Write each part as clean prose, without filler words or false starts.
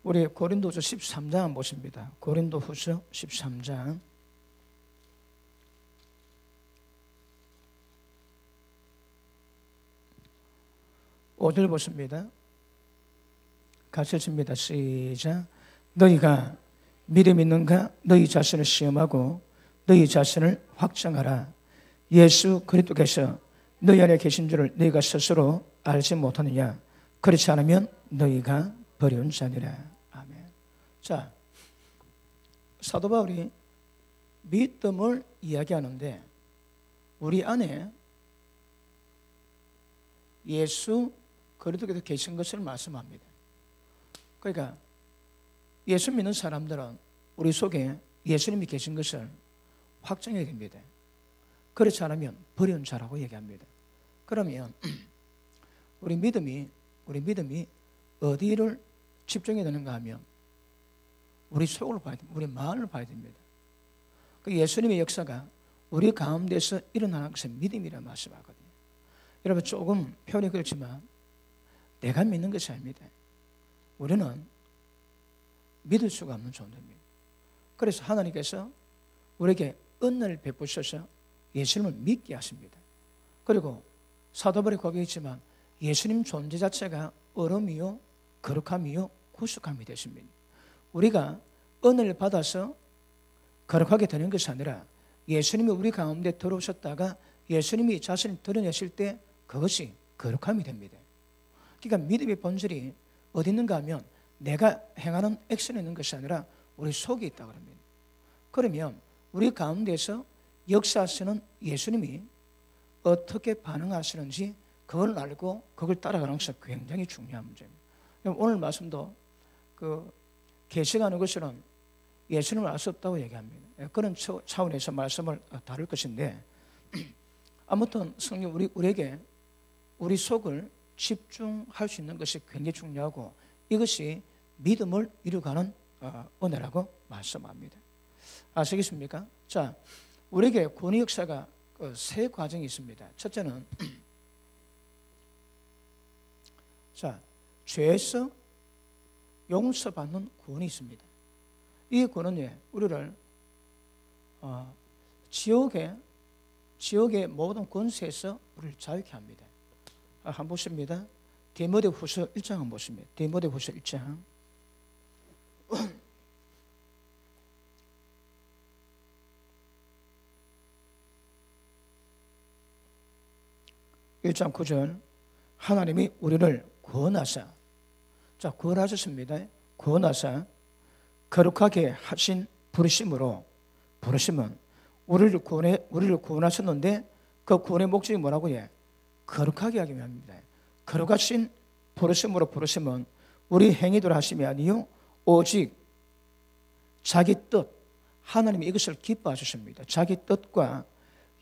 우리 고린도후서 13장 한번 보십니다. 고린도후서 13장 5절 보십니다. 같이 읽습니다. 시작. 너희가 믿음 있는가? 너희 자신을 시험하고 너희 자신을 확정하라. 예수 그리스도께서 너희 안에 계신 줄을 너희가 스스로 알지 못하느냐? 그렇지 않으면 너희가 버려온 자니라. 아멘. 자, 사도 바울이 믿음을 이야기하는데 우리 안에 예수 그리스도께서 계신 것을 말씀합니다. 그러니까 예수 믿는 사람들은 우리 속에 예수님이 계신 것을 확정해야 됩니다. 그렇지 않으면 버려온 자라고 얘기합니다. 그러면 우리 믿음이 어디를 집중해야 되는가 하면 우리 속을 봐야 됩니다. 우리 마음을 봐야 됩니다. 그 예수님의 역사가 우리 가운데서 일어나는 것은 믿음이라 말씀하거든요. 여러분 조금 표현이 그렇지만 내가 믿는 것이 아닙니다. 우리는 믿을 수가 없는 존재입니다. 그래서 하나님께서 우리에게 은혜를 베푸셔서 예수님을 믿게 하십니다. 그리고 사도 바울이 고백했지만 예수님 존재 자체가 얼음이요 거룩함이요 구속함이 되십니다. 우리가 은혜를 받아서 거룩하게 되는 것이 아니라 예수님이 우리 가운데 들어오셨다가 예수님이 자신을 드러내실 때 그것이 거룩함이 됩니다. 그러니까 믿음의 본질이 어디 있는가 하면 내가 행하는 액션에 있는 것이 아니라 우리 속에 있다고 합니다. 그러면 우리 가운데서 역사하시는 예수님이 어떻게 반응하시는지 그걸 알고 그걸 따라가는 것이 굉장히 중요한 문제입니다. 오늘 말씀도 계시가는 것은 예수님을 알 수 없다고 얘기합니다. 그런 차원에서 말씀을 다룰 것인데 아무튼 성령 우리에게 우리 속을 집중할 수 있는 것이 굉장히 중요하고 이것이 믿음을 이루가는 은혜라고 말씀합니다. 아시겠습니까? 자, 우리에게 구원의 역사가 세 과정이 있습니다. 첫째는 자, 죄에서 용서받는 구원이 있습니다. 이 구원은 우리를 지옥의 모든 권세에서 우리를 자유케 합니다. 한번 보십니다. 디모데후서 1장 한번 보십니다. 디모데후서 1장 1장 9절 하나님이 우리를 구원하사 자 구원하셨습니다. 구원하사 거룩하게 하신 부르심은 우리를 구원하셨는데 그 구원의 목적이 뭐라고 해? 거룩하게 하기 위함입니다. 거룩하신 부르심은 우리 행위대로 하심이 아니요 오직 자기 뜻 하나님이 이것을 기뻐하셨습니다. 자기 뜻과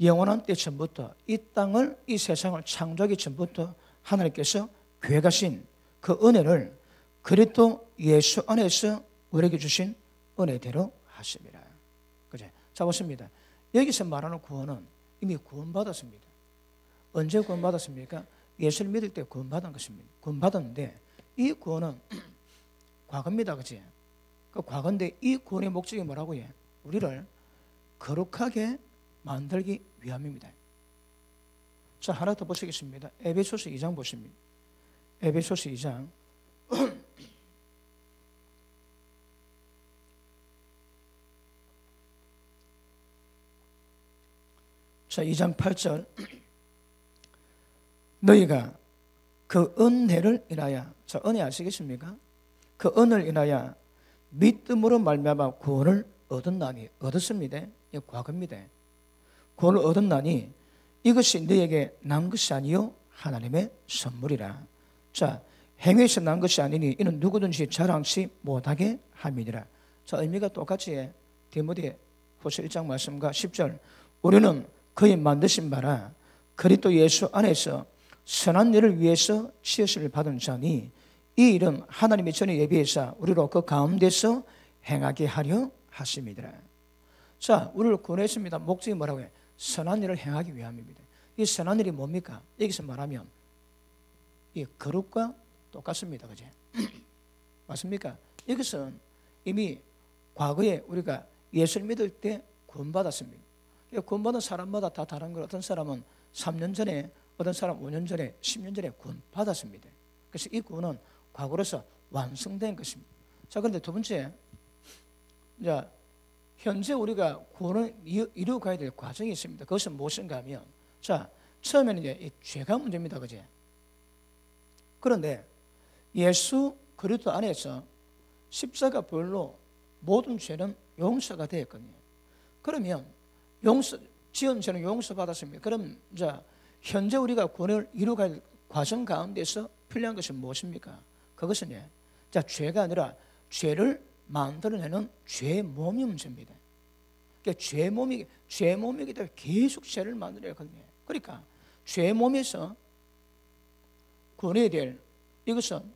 영원한 때 전부터 이 땅을 이 세상을 창조하기 전부터 하나님께서 계획하신 그 은혜를 그리스도 예수 안에서 우리에게 주신 은혜대로 하십니다. 그죠? 자 보십니다. 여기서 말하는 구원은 이미 구원받았습니다. 언제 구원받았습니까? 예수를 믿을 때 구원받은 것입니다. 구원받았는데 이 구원은 과거입니다. 그치? 그 과거인데 이 구원의 목적이 뭐라고 해? 우리를 거룩하게 만들기 위함입니다. 자, 하나 더 보시겠습니다. 에베소서 2장 보십니다. 에베소서 2장 자, 2장 8절 너희가 그 은혜를 인하여 자, 은혜 아시겠습니까? 그 은혜를 인하여 믿음으로 말미암아 구원을 얻었습니다. 이 과거입니다. 구원을 얻었나니 이것이 너희에게 난 것이 아니요 하나님의 선물이라. 자, 행위에서 난 것이 아니니 이는 누구든지 자랑치 못하게 함이니라. 자, 의미가 똑같이 디모데후서 1장 말씀과 10절 우리는 그의 만드신 바라 그리스도 예수 안에서 선한 일을 위해서 지으심을 받은 자니 이 일은 하나님이 전에 예비해서 우리로 그 가운데서 행하게 하려 하심이더라. 자, 우리를 구원했습니다. 목적이 뭐라고 해요? 선한 일을 행하기 위함입니다. 이 선한 일이 뭡니까? 여기서 말하면 이 거룩과 똑같습니다. 그죠? 맞습니까? 이것은 이미 과거에 우리가 예수를 믿을 때 구원받았습니다. 구원받은 사람마다 다 다른 걸, 어떤 사람은 3년 전에, 어떤 사람은 5년 전에, 10년 전에 구원받았습니다. 그래서 이 구원은 과거로서 완성된 것입니다. 자, 그런데 두 번째, 이제 현재 우리가 구원을 이루어 가야 될 과정이 있습니다. 그것은 무엇인가 하면, 자, 처음에는 이제 이 죄가 문제입니다. 그제? 그런데 예수 그리스도 안에서 십자가 보혈로 모든 죄는 용서가 되었거든요. 그러면 지은 죄는 용서받았습니다. 그럼 이제 현재 우리가 구원을 이루어갈 과정 가운데서 필요한 것은 무엇입니까? 그것은 자, 죄가 아니라 죄를 만들어내는 죄의 몸이 문제입니다. 그러니까 죄 몸이기 때문에 계속 죄를 만들어야 하거든요. 그러니까 죄 몸에서 구원해야 될 이것은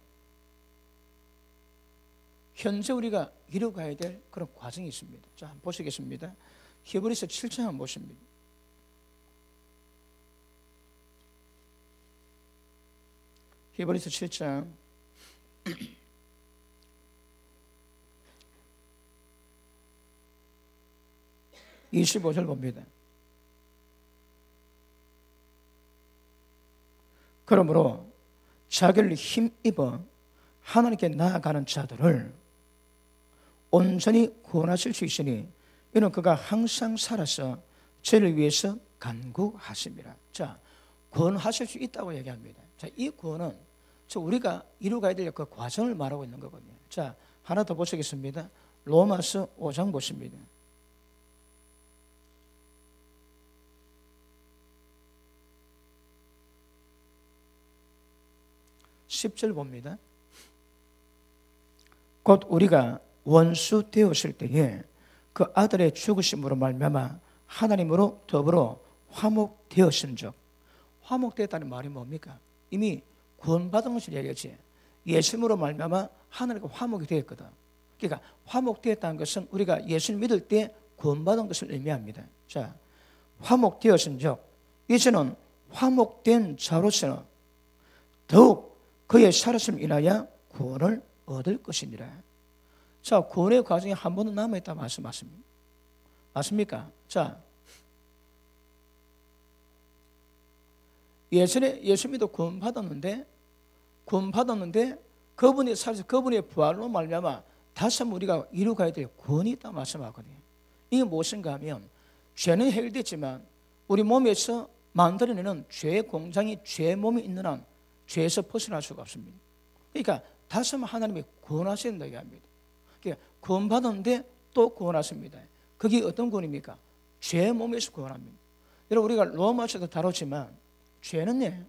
현재 우리가 이루어가야 될 그런 과정이 있습니다. 자, 한번 보시겠습니다. 히브리서 7장 한번 보십니다. 히브리서 7장 25절 봅니다. 그러므로 자기를 힘입어 하나님께 나아가는 자들을 온전히 구원하실 수 있으니 이는 그가 항상 살아서 죄를 위해서 간구하심이라. 자, 구원하실 수 있다고 얘기합니다. 자, 이 구원은 우리가 이루어가야 될 그 과정을 말하고 있는 거거든요. 자, 하나 더 보시겠습니다. 로마서 5장 보십니다. 10절 봅니다. 곧 우리가 원수 되었을 때에 그 아들의 죽으심으로 말미암아 하나님으로 더불어 화목되었은즉, 화목되었다는 말이 뭡니까? 이미 구원받은 것을 얘기하지. 예수님으로 말미암아 하나님과 화목이 되었거든. 그러니까 화목되었다는 것은 우리가 예수를 믿을 때 구원받은 것을 의미합니다. 자, 화목되었은즉 이제는 화목된 자로서는 더욱 그의 살았음을 인하여 구원을 얻을 것이니라. 자, 구원의 과정이 한 번도 남아있다 말씀 맞습니까? 맞습니까? 자, 예전에 예수 믿어 구원받았는데 그분이 살아서 그분의 부활로 말미암아 다시 한번 우리가 이루어가야 될 구원이 있다 말씀하거든요. 이게 무엇인가 하면 죄는 해결됐지만 우리 몸에서 만들어내는 죄의 공장이 죄의 몸이 있는 한 죄에서 벗어날 수가 없습니다. 그러니까 다시 한번 하나님이 구원하신다 얘기합니다. 그러니까 구원받았는데 또 구원하십니다. 그게 어떤 구원입니까? 죄의 몸에서 구원합니다. 여러분, 우리가 로마서도 다뤘지만 죄는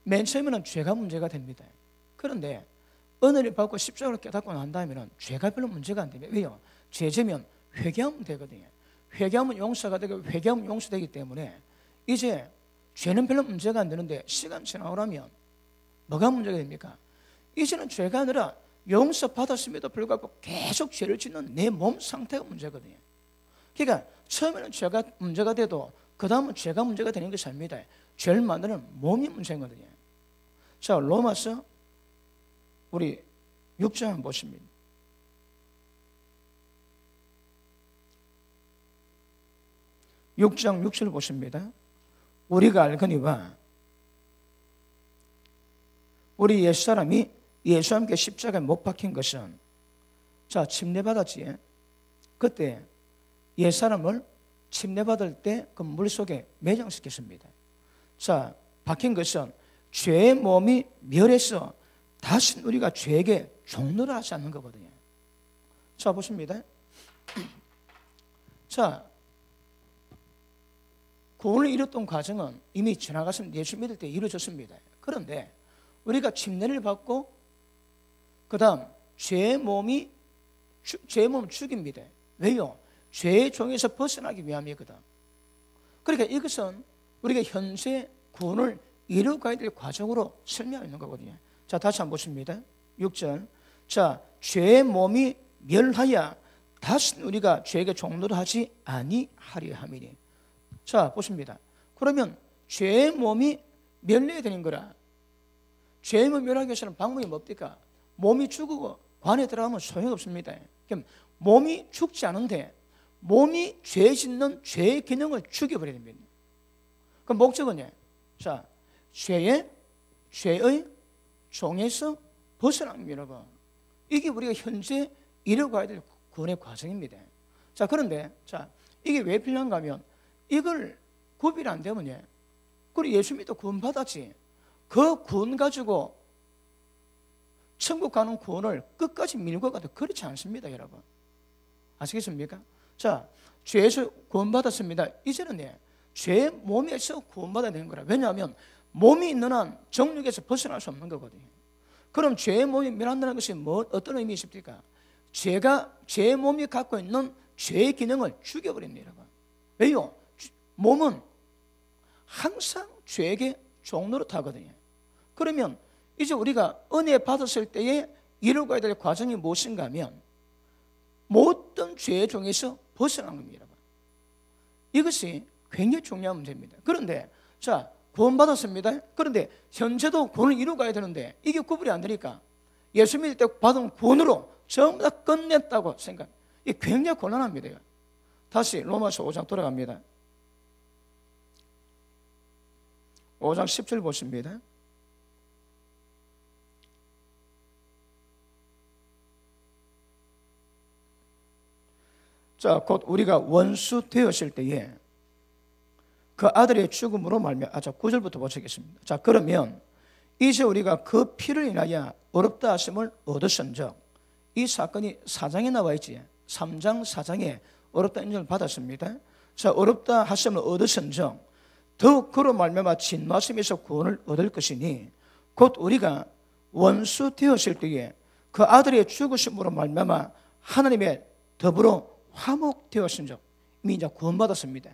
맨 처음에는 죄가 문제가 됩니다. 그런데 은혜를 받고 십자가를 깨닫고 난 다음에는 죄가 별로 문제가 안 됩니다. 왜요? 죄지면 회개하면 되거든요. 회개하면 용서가 되고 회개하면 용서되기 때문에 이제 죄는 별로 문제가 안 되는데 시간 지나오라면 뭐가 문제가 됩니까? 이제는 죄가 아니라 용서받았음에도 불구하고 계속 죄를 짓는 내 몸 상태가 문제거든요. 그러니까 처음에는 죄가 문제가 돼도 그 다음은 죄가 문제가 되는 것이 아닙니다. 죄를 만드는 몸이 문제거든요. 자, 로마서 우리 6장 한번 보십니다. 육 장 6절 보십니다. 우리가 알거니와 우리 옛사람이 예수와 함께 십자가에 못 박힌 것은, 자, 침례받았지. 그때 옛사람을 침례받을 때 그 물속에 매장시켰습니다. 자, 박힌 것은 죄의 몸이 멸해서 다시 우리가 죄에게 종노를 하지 않는 거거든요. 자, 보십니다. 자, 구원을 이뤘던 과정은 이미 지나갔습니다. 예수 믿을 때 이루어졌습니다. 그런데 우리가 침례를 받고 그 다음 죄의 몸을 죽입니다. 왜요? 죄의 종에서 벗어나기 위함이거든. 그러니까 이것은 우리가 현재 구원을 이루어가야 될 과정으로 설명하고 있는 거거든요. 자, 다시 한번 보십니다. 6절. 자, 죄의 몸이 멸하여 다시 우리가 죄에게 종노를 하지 아니하려 함이니. 자, 보십니다. 그러면 죄의 몸이 멸해야 되는 거라. 죄의 몸이 멸하기 위해서는 방법이 뭡니까? 몸이 죽고 관에 들어가면 소용없습니다. 그럼 몸이 죽지 않은데 몸이 죄 짓는 죄의 기능을 죽여버려야 됩니다. 그 목적은요, 자, 죄의 종에서 벗어납니다, 여러분. 이게 우리가 현재 이뤄가야 될 구원의 과정입니다. 자, 그런데 자, 이게 왜 필요한가 하면 이걸 구별이 안 되면요, 그리고 예수 믿고 구원 받았지, 그 구원 가지고 천국 가는 구원을 끝까지 밀고 가도 그렇지 않습니다, 여러분. 아시겠습니까? 자, 죄에서 구원받았습니다. 이제는 죄의 몸에서 구원받아야 되는 거라. 왜냐하면 몸이 있는 한 정욕에서 벗어날 수 없는 거거든요. 그럼 죄의 몸이 멸한다는 것이 어떤 의미이십니까? 죄의 몸이 갖고 있는 죄의 기능을 죽여버립니다, 여러분. 왜요? 몸은 항상 죄에게 종노릇하거든요. 그러면 이제 우리가 은혜 받았을 때에 이루어가야 될 과정이 무엇인가 하면 모든 죄의 종에서 벗어난 겁니다. 이것이 굉장히 중요한 문제입니다. 그런데 자, 구원받았습니다. 그런데 현재도 구원을 이루어가야 되는데 이게 구분이 안 되니까 예수 믿을 때 받은 구원으로 전부 다 끝냈다고 생각. 이게 굉장히 곤란합니다. 다시 로마서 5장 돌아갑니다. 5장 10절 보십니다. 자, 곧 우리가 원수 되었을 때에 그 아들의 죽음으로 말미암아, 자, 9절부터 보시겠습니다. 자, 그러면 이제 우리가 그 피를 인하여 어렵다 하심을 얻었은즉, 이 사건이 4장에 나와 있지. 3장 4장에 어렵다 인정을 받았습니다. 자, 어렵다 하심을 얻었은즉 더욱 그로 말미암아 진노하심에서 구원을 얻을 것이니, 곧 우리가 원수 되었을 때에 그 아들의 죽으심으로 말미암아 하나님의 더불어 화목되었은즉, 이미 이제 구원받았습니다.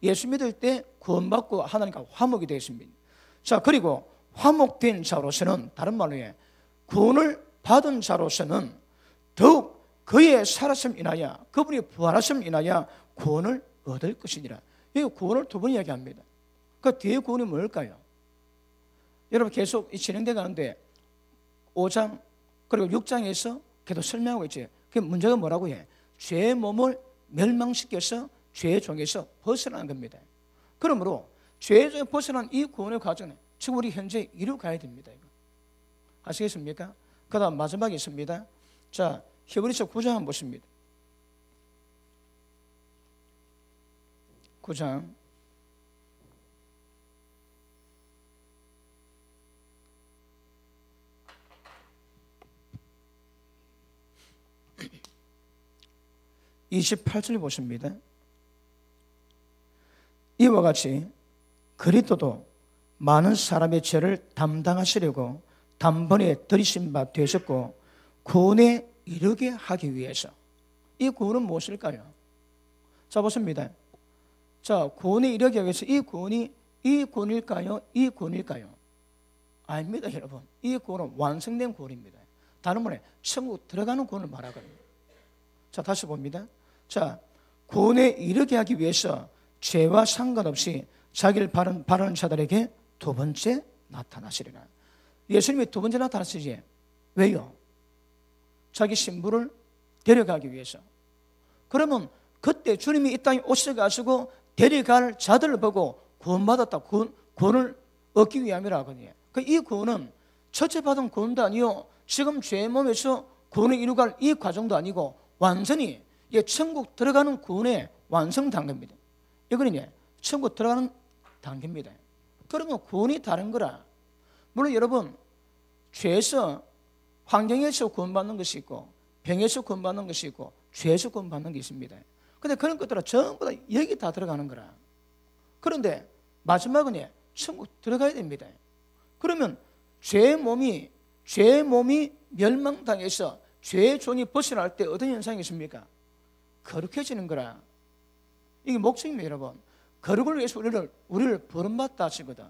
예수 믿을 때 구원받고 하나님과 화목이 되었습니다. 자, 그리고 화목된 자로서는, 다른 말로 구원을 받은 자로서는 더욱 그의 살았음 인하여, 그분이 부활하심 인하여 구원을 얻을 것이니라. 여기 구원을 두 번 이야기합니다. 그 뒤에 구원이 뭘까요? 여러분 계속 진행돼 가는데 5장 그리고 6장에서 계속 설명하고 있지. 그 문제가 뭐라고 해? 죄의 몸을 멸망시켜서 죄의 종에서 벗어나는 겁니다. 그러므로 죄의 종에 벗어난 이 구원의 과정은 지금 우리 현재 이루어가야 됩니다. 이거. 아시겠습니까? 그 다음 마지막에 있습니다. 자, 히브리서 9장 한번 보십니다. 9장 28절 보십니다. 이와 같이 그리스도도 많은 사람의 죄를 담당하시려고 단번에 들이신 바 되셨고 구원에 이르게 하기 위해서. 이 구원은 무엇일까요? 자, 보십니다. 자, 구원에 이르게 하기 위해서 이 구원일까요? 이 구원일까요? 아닙니다, 여러분. 이 구원은 완성된 구원입니다. 다른 말에 천국 들어가는 구원을 말하거든요. 자, 다시 봅니다. 자, 구원에 이르게 하기 위해서 죄와 상관없이 자기를 바라는 자들에게 두 번째 나타나시리라. 예수님이 두 번째 나타나시지. 왜요? 자기 신부를 데려가기 위해서. 그러면 그때 주님이 이 땅에 오셔가지고 데려갈 자들을 보고 구원받았다, 구원을 얻기 위함이라 하거든요. 이 구원은 첫째 받은 구원도 아니요, 지금 죄의 몸에서 구원을 이루갈 이 과정도 아니고 완전히 천국 들어가는 구원의 완성 단계입니다. 이거는 천국 들어가는 단계입니다. 그러면 구원이 다른 거라. 물론 여러분, 죄에서, 환경에서 구원받는 것이 있고 병에서 구원받는 것이 있고 죄에서 구원받는 게 있습니다. 그런데 그런 것들은 전부 다 여기 다 들어가는 거라. 그런데 마지막은 천국 들어가야 됩니다. 그러면 죄의 몸이 멸망당해서 죄의 종이 벗어날 때 어떤 현상이 있습니까? 거룩해지는 거라. 이게 목적입니다, 여러분. 거룩을 위해서 우리를 버림받다 하시거든.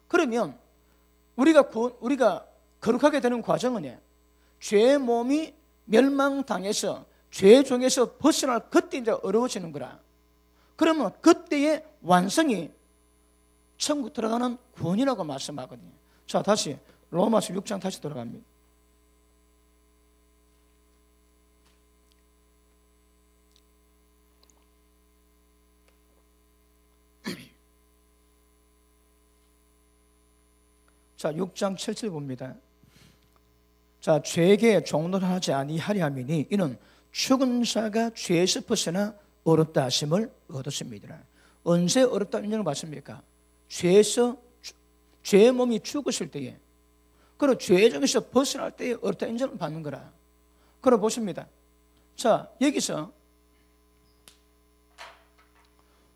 그러면 우리가 거룩하게 되는 과정은 죄의 몸이 멸망당해서 죄의 종에서 벗어날 그때 이제 어려워지는 거라. 그러면 그때의 완성이 천국 들어가는 구원이라고 말씀하거든요. 자, 다시 로마서 6장 다시 돌아갑니다. 자, 6장 7절 봅니다. 자, 죄에게 종노하지 아니하리 함이니 이는 죽은 자가 죄에서 벗어나 어렵다 하심을 얻었습니다. 언제 어렵다 인정을 받습니까? 죄의 몸이 죽었을 때에, 그리고 죄 중에서 벗어날 때에 어렵다 인정을 받는 거라. 그럼 보십니다. 자, 여기서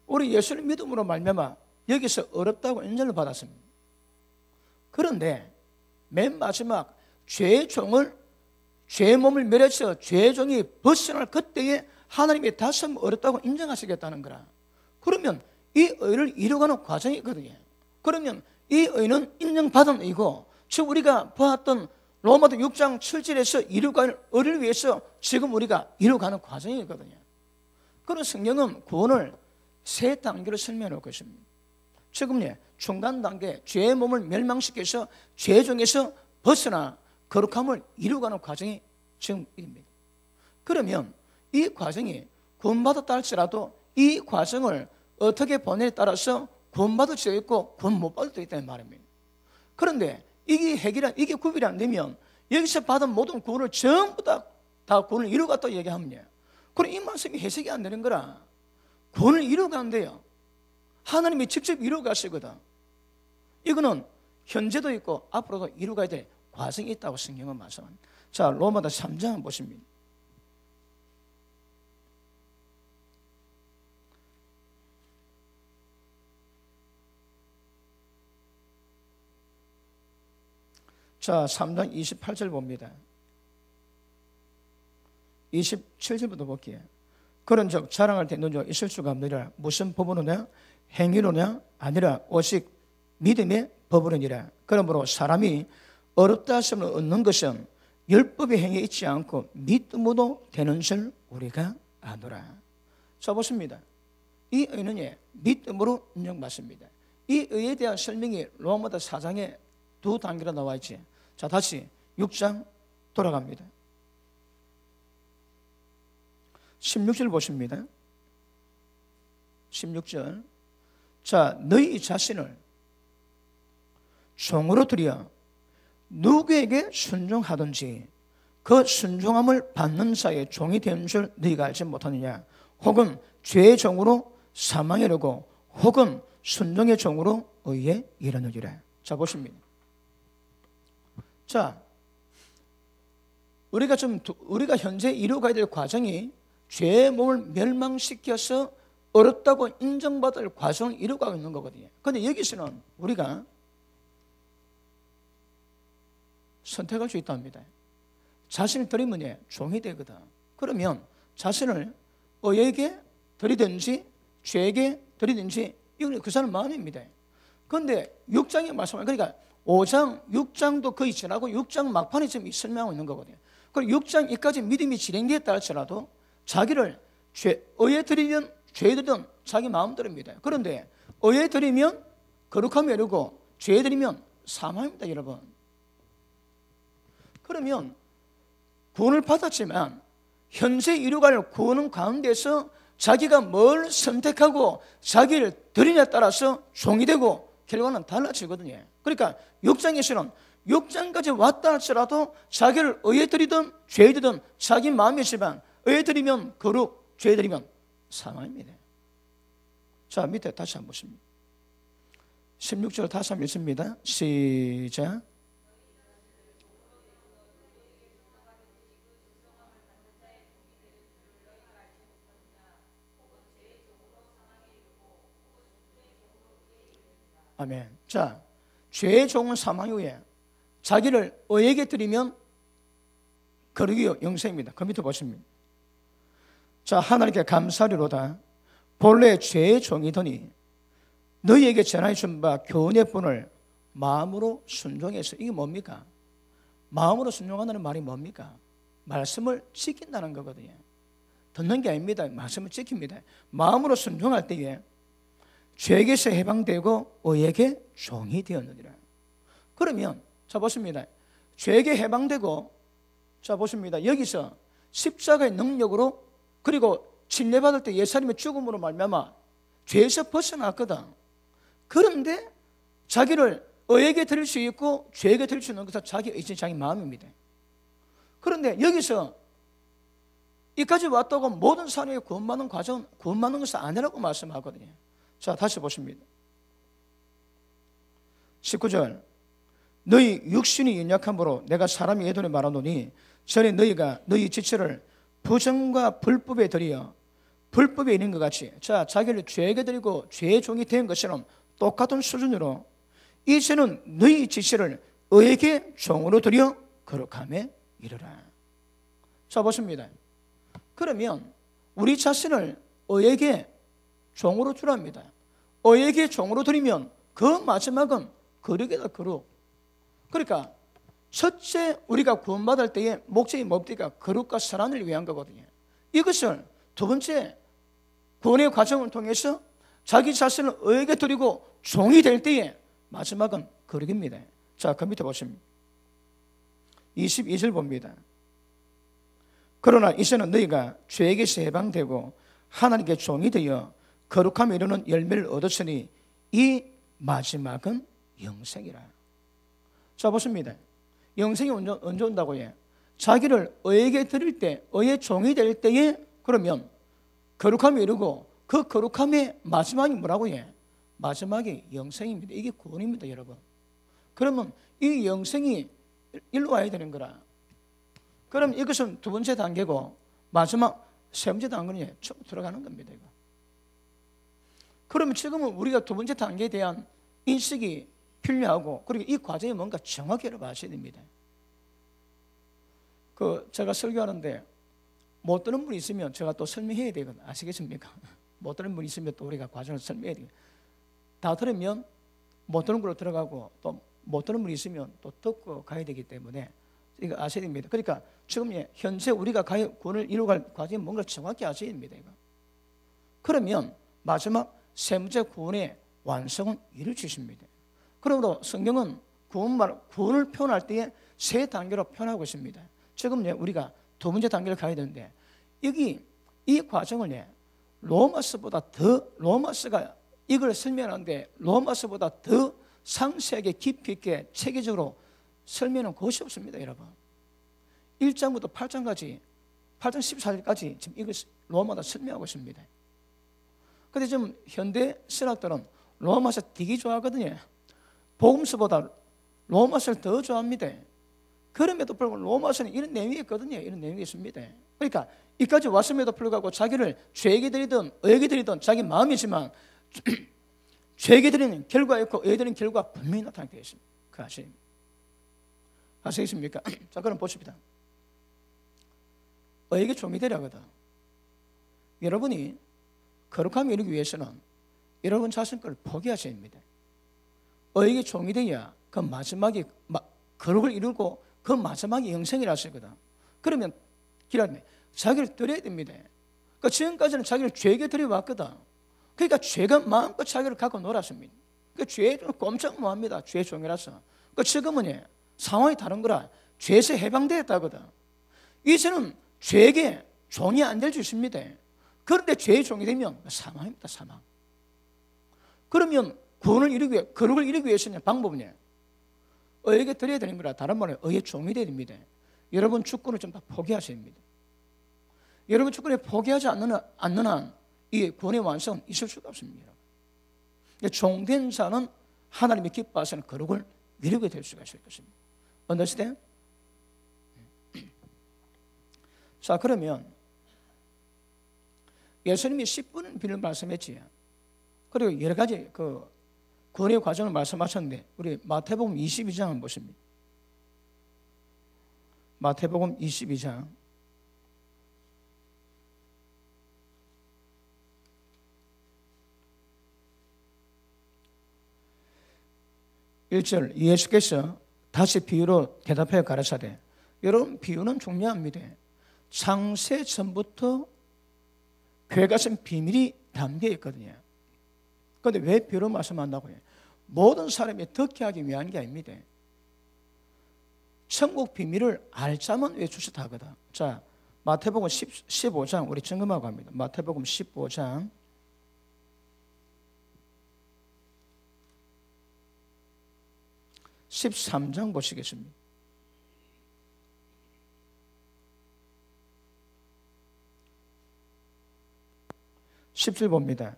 우리 예수를 믿음으로 말미암아 여기서 어렵다고 인정을 받았습니다. 그런데 맨 마지막 죄의 몸을 멸해서 죄의 종이 벗어날 그때에 하나님이 다시 한번 어렵다고 인정하시겠다는 거라. 그러면 이 의를 이루어가는 과정이 있거든요. 그러면 이 의는 인정받은 의고, 지금 우리가 보았던 로마서 6장 7절에서 이루어가는 의를 위해서 지금 우리가 이루어가는 과정이거든요. 그런 성경은 구원을 세 단계로 설명해 놓고 있습니다. 지금 중간 단계, 죄의 몸을 멸망시켜서 죄 중에서 벗어나 거룩함을 이루어가는 과정이 지금입니다. 그러면 이 과정이 구원받았다 할지라도 이 과정을 어떻게 보내에 따라서 구원받을 수도 있고 구원 못 받을 수도 있다는 말입니다. 그런데 이게 구별이 안 되면 여기서 받은 모든 구원을 전부 다 구원을 이루어갔다고 얘기하면, 그럼 이 말씀이 해석이 안 되는 거라. 구원을 이루어간대요. 하나님이 직접 이루어가시거든. 이거는 현재도 있고 앞으로도 이루어가야 될 과정이 있다고 성경은 말씀합니다. 자, 로마서 3장 보십니다. 자, 3장 28절 봅니다. 27절부터 볼게요. 그런즉 자랑할 때 너저 있을 수가 없느니라. 무슨 법으로냐? 행위로냐? 아니라 오직 믿음의 법으로니라. 그러므로 사람이 어렵다 하심을 얻는 것은 율법의 행위에 있지 않고 믿음으로 되는 줄 우리가 아노라. 자, 보십니다. 이 의는 믿음으로 인정받습니다. 이 의에 대한 설명이 로마서 4장에 두 단계로 나와 있지. 자, 다시 6장 돌아갑니다. 16절 보십니다. 16절. 자, 너희 자신을 종으로 들여 누구에게 순종하든지 그 순종함을 받는 자의 종이 되는 줄 너희가 알지 못하느냐? 혹은 죄의 종으로 사망에 이르고 혹은 순종의 종으로 의에 이르느니라. 자, 보십니다. 자, 우리가 현재 이루어가야 될 과정이 죄의 몸을 멸망시켜서 어렵다고 인정받을 과정을 이루어가고 있는 거거든요. 그런데 여기서는 우리가 선택할 수 있답니다. 자신을 드리면 종이 되거든. 그러면 자신을 의에게 드리든지 죄에게 드리든지 이건 그 사람 마음입니다. 그런데 6장에 말씀하면, 그러니까 5장, 6장도 거의 지나고 6장 막판에 지금 설명하고 있는 거거든요. 그리고 6장 이까지 믿음이 진행되었다 할지라도 자기를 의에 드리면 죄에 드리든 자기 마음대로입니다. 그런데 의에 드리면 거룩함이 이르고 죄에 드리면 사망입니다, 여러분. 그러면 구원을 받았지만 현재 이루어갈 구원 가운데서 자기가 뭘 선택하고 자기를 드리냐에 따라서 종이 되고 결과는 달라지거든요. 그러니까 6장에서는 6장까지 왔다 할지라도 자기를 의에 드리든 죄에 드리든 자기 마음이지만 의에 드리면 거룩, 죄에 드리면 사망입니다. 자, 밑에 다시 한번 보십니다. 16절 다시 한번 읽습니다. 시작. 아멘. 자, 죄의 종은 사망 후에 자기를 의에게 드리면 거룩이요 영생입니다. 그 밑에 보십니다. 자, 하나님께 감사리로다. 본래 죄의 종이더니 너희에게 전하여 준 바 교훈의 본을 마음으로 순종해서, 이게 뭡니까? 마음으로 순종한다는 말이 뭡니까? 말씀을 지킨다는 거거든요. 듣는 게 아닙니다. 말씀을 지킵니다. 마음으로 순종할 때에 죄에게서 해방되고 의에게 종이 되었느니라. 그러면 자 보십니다. 죄에게 해방되고, 자 보십니다. 여기서 십자가의 능력으로, 그리고 침례받을 때 예수님의 죽음으로 말미암아 죄에서 벗어났거든. 그런데 자기를 의에게 드릴 수 있고 죄에게 드릴 수 있는 것은 자기 의지, 자기 마음입니다. 그런데 여기서 이까지 왔다고 모든 사람에게 구원받는 과정은 구원받는 것은 아니라고 말씀하거든요. 자, 다시 보십니다. 19절, 너희 육신이 연약함으로 내가 사람이 예전에 말하노니 전에 너희가 너희 지체를 부정과 불법에 드리어 불법에 있는 것 같이, 자, 자기를 죄에게 드리고 죄의 종이 된 것처럼 똑같은 수준으로 이제는 너희 지체를 의에게 종으로 드려 거룩함에 이르라. 자, 보십니다. 그러면 우리 자신을 의에게 종으로 주랍니다. 의에게 종으로 드리면 그 마지막은 거룩이다, 거룩. 그러니까 첫째 우리가 구원받을 때의 목적이 뭡니까? 거룩과 선한을 위한 거거든요. 이것을 두 번째 구원의 과정을 통해서 자기 자신을 의에게 드리고 종이 될 때에 마지막은 거룩입니다. 자, 그 밑에 보시면 22절 봅니다. 그러나 이제는 너희가 죄에게서 해방되고 하나님께 종이 되어 거룩함에 이르는 열매를 얻었으니 이 마지막은 영생이라. 자, 보십니다. 영생이 언제 온다고 해? 자기를 의에게 드릴 때, 의의 종이 될 때에 그러면 거룩함에 이르고 그 거룩함의 마지막이 뭐라고 해? 마지막이 영생입니다. 이게 구원입니다, 여러분. 그러면 이 영생이 일로 와야 되는 거라. 그럼 이것은 두 번째 단계고 마지막 세 번째 단계는 쭉 들어가는 겁니다, 이거. 그러면 지금은 우리가 두 번째 단계에 대한 인식이 필요하고, 그리고 이 과정이 뭔가 정확히 알아봐야 됩니다. 제가 설교하는데 못 듣는 분이 있으면 제가 또 설명해야 되거든요. 아시겠습니까? 못 듣는 분이 있으면 또 우리가 과정을 설명해야 돼요. 다 들으면 못 듣는 걸로 들어가고, 또 못 듣는 분이 있으면 또 듣고 가야 되기 때문에 이거 아셔야 됩니다. 그러니까 지금 현재 우리가 구원을 이루어갈 과정이 뭔가 정확히 아셔야 됩니다, 이거. 그러면 마지막 세 번째 구원의 완성은 이루어지십니다. 그러므로 성경은 구원을 표현할 때에 세 단계로 표현하고 있습니다. 지금 우리가 두 번째 단계를 가야 되는데, 여기 이 과정을 로마서가 이걸 설명하는데 로마서보다 더 상세하게 깊이 있게 체계적으로 설명은 것이 없습니다, 여러분. 1장부터 8장까지 8장 14절까지 지금 이걸 로마다 설명하고 있습니다. 그런데 지금 현대 신학들은 로마서 되게 좋아하거든요. 복음서보다 로마서를 더 좋아합니다. 그럼에도 불구하고 로마서는 이런 내용이 있거든요. 이런 내용이 있습니다. 그러니까 이까지 왔음에도 불구하고 자기를 죄에게 드리든 의에게 드리든 자기 마음이지만 죄에게 드리는 결과가 있고 의에게 드리는 결과가 분명히 나타나게 되어 있습니다. 그 아시겠습니까? 자, 그럼 보십시다. 의에게 종이 되려거든. 여러분이 거룩함을 이루기 위해서는 여러분 자신 걸 포기하셔야 합니다. 의에게 종이 되어야 그 마지막에 거룩을 이루고 그 마지막이 영생이라 하시거든. 그러면 기라면 자기를 드려야 됩니다. 그러니까 지금까지는 자기를 죄에게 드려왔거든. 그러니까 죄가 마음껏 자기를 갖고 놀았습니다. 그 죄에 꼼짝 못합니다. 죄의 종이라서. 그 지금은 상황이 다른 거라. 죄에서 해방되었다거든. 이제는 죄에게 종이 안 될 수 있습니다. 그런데 죄의 종이 되면 사망입니다, 사망. 그러면 구원을 이루기 위해, 거룩을 이루기 위해서는 방법은 의에게 드려야 되는 거라. 다른 말로 의의 종이 되어야 됩니다. 여러분 주권을 좀 다 포기하셔야 합니다. 여러분 주권을 포기하지 않는 한 이 구원의 완성은 있을 수가 없습니다. 종된 자는 하나님이 기뻐하시는 거룩을 이루게 될 수가 있을 것입니다. 언더스탠? 자, 그러면 예수님이 10분 비를 말씀했지. 그리고 여러 가지 구원의 과정을 말씀하셨는데, 우리 마태복음 22장을 보십니다. 마태복음 22장 1절, 예수께서 다시 비유로 대답하여 가라사대. 여러분, 비유는 중요합니다. 창세 전부터 괴가슴 비밀이 담겨 있거든요. 그런데 왜 비유로 말씀한다고 해요? 모든 사람이 듣게 하기 위한 게 아닙니다. 천국 비밀을 알자면 외주셨다 하거든. 자, 마태복음 15장 우리 점검하고 합니다. 마태복음 15장 13장 보시겠습니다. 17 봅니다.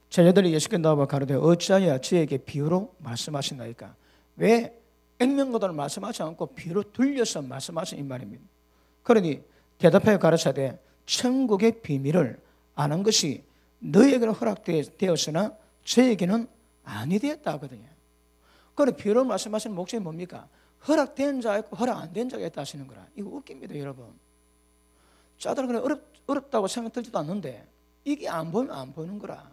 자녀들이 예수께 나와 가로되 어찌하여 저에게 비유로 말씀하신다니까. 왜 액면고도를 말씀하지 않고 비유로 돌려서 말씀하신 이 말입니다. 그러니 대답하여 가르치되 천국의 비밀을 아는 것이 너희에게는 허락되었으나 저에게는 아니 되었다 하거든요. 그럼 비유로 말씀하시는 목적이 뭡니까? 허락된 자가 있고 허락 안 된 자가 있다 하시는 거라. 이거 웃깁니다, 여러분. 자들은 그래 어렵다고 생각 들지도 않는데 이게 안 보이면 안 보이는 거라.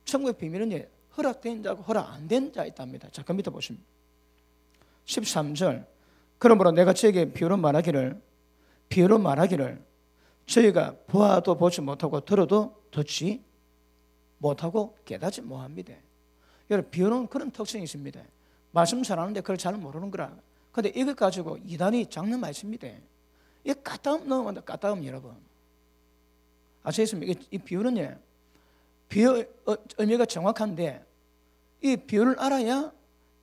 천국의 비밀은 허락된 자고 허락 안 된 자 있답니다. 자, 그 밑에 보십니다. 13절. 그러므로 내가 저에게 비유로 말하기를 저희가 보아도 보지 못하고 들어도 듣지 못하고 깨닫지 못합니다. 여러분, 비유는 그런 특성이 있습니다. 말씀 잘하는데 그걸 잘 모르는 거라. 그런데 이것 가지고 이단이 장난만 있습니다. 이 까따움 넣으면 까따움, 여러분. 아시겠습니까? 이 비유는 비유 의미가 정확한데 이 비유를 알아야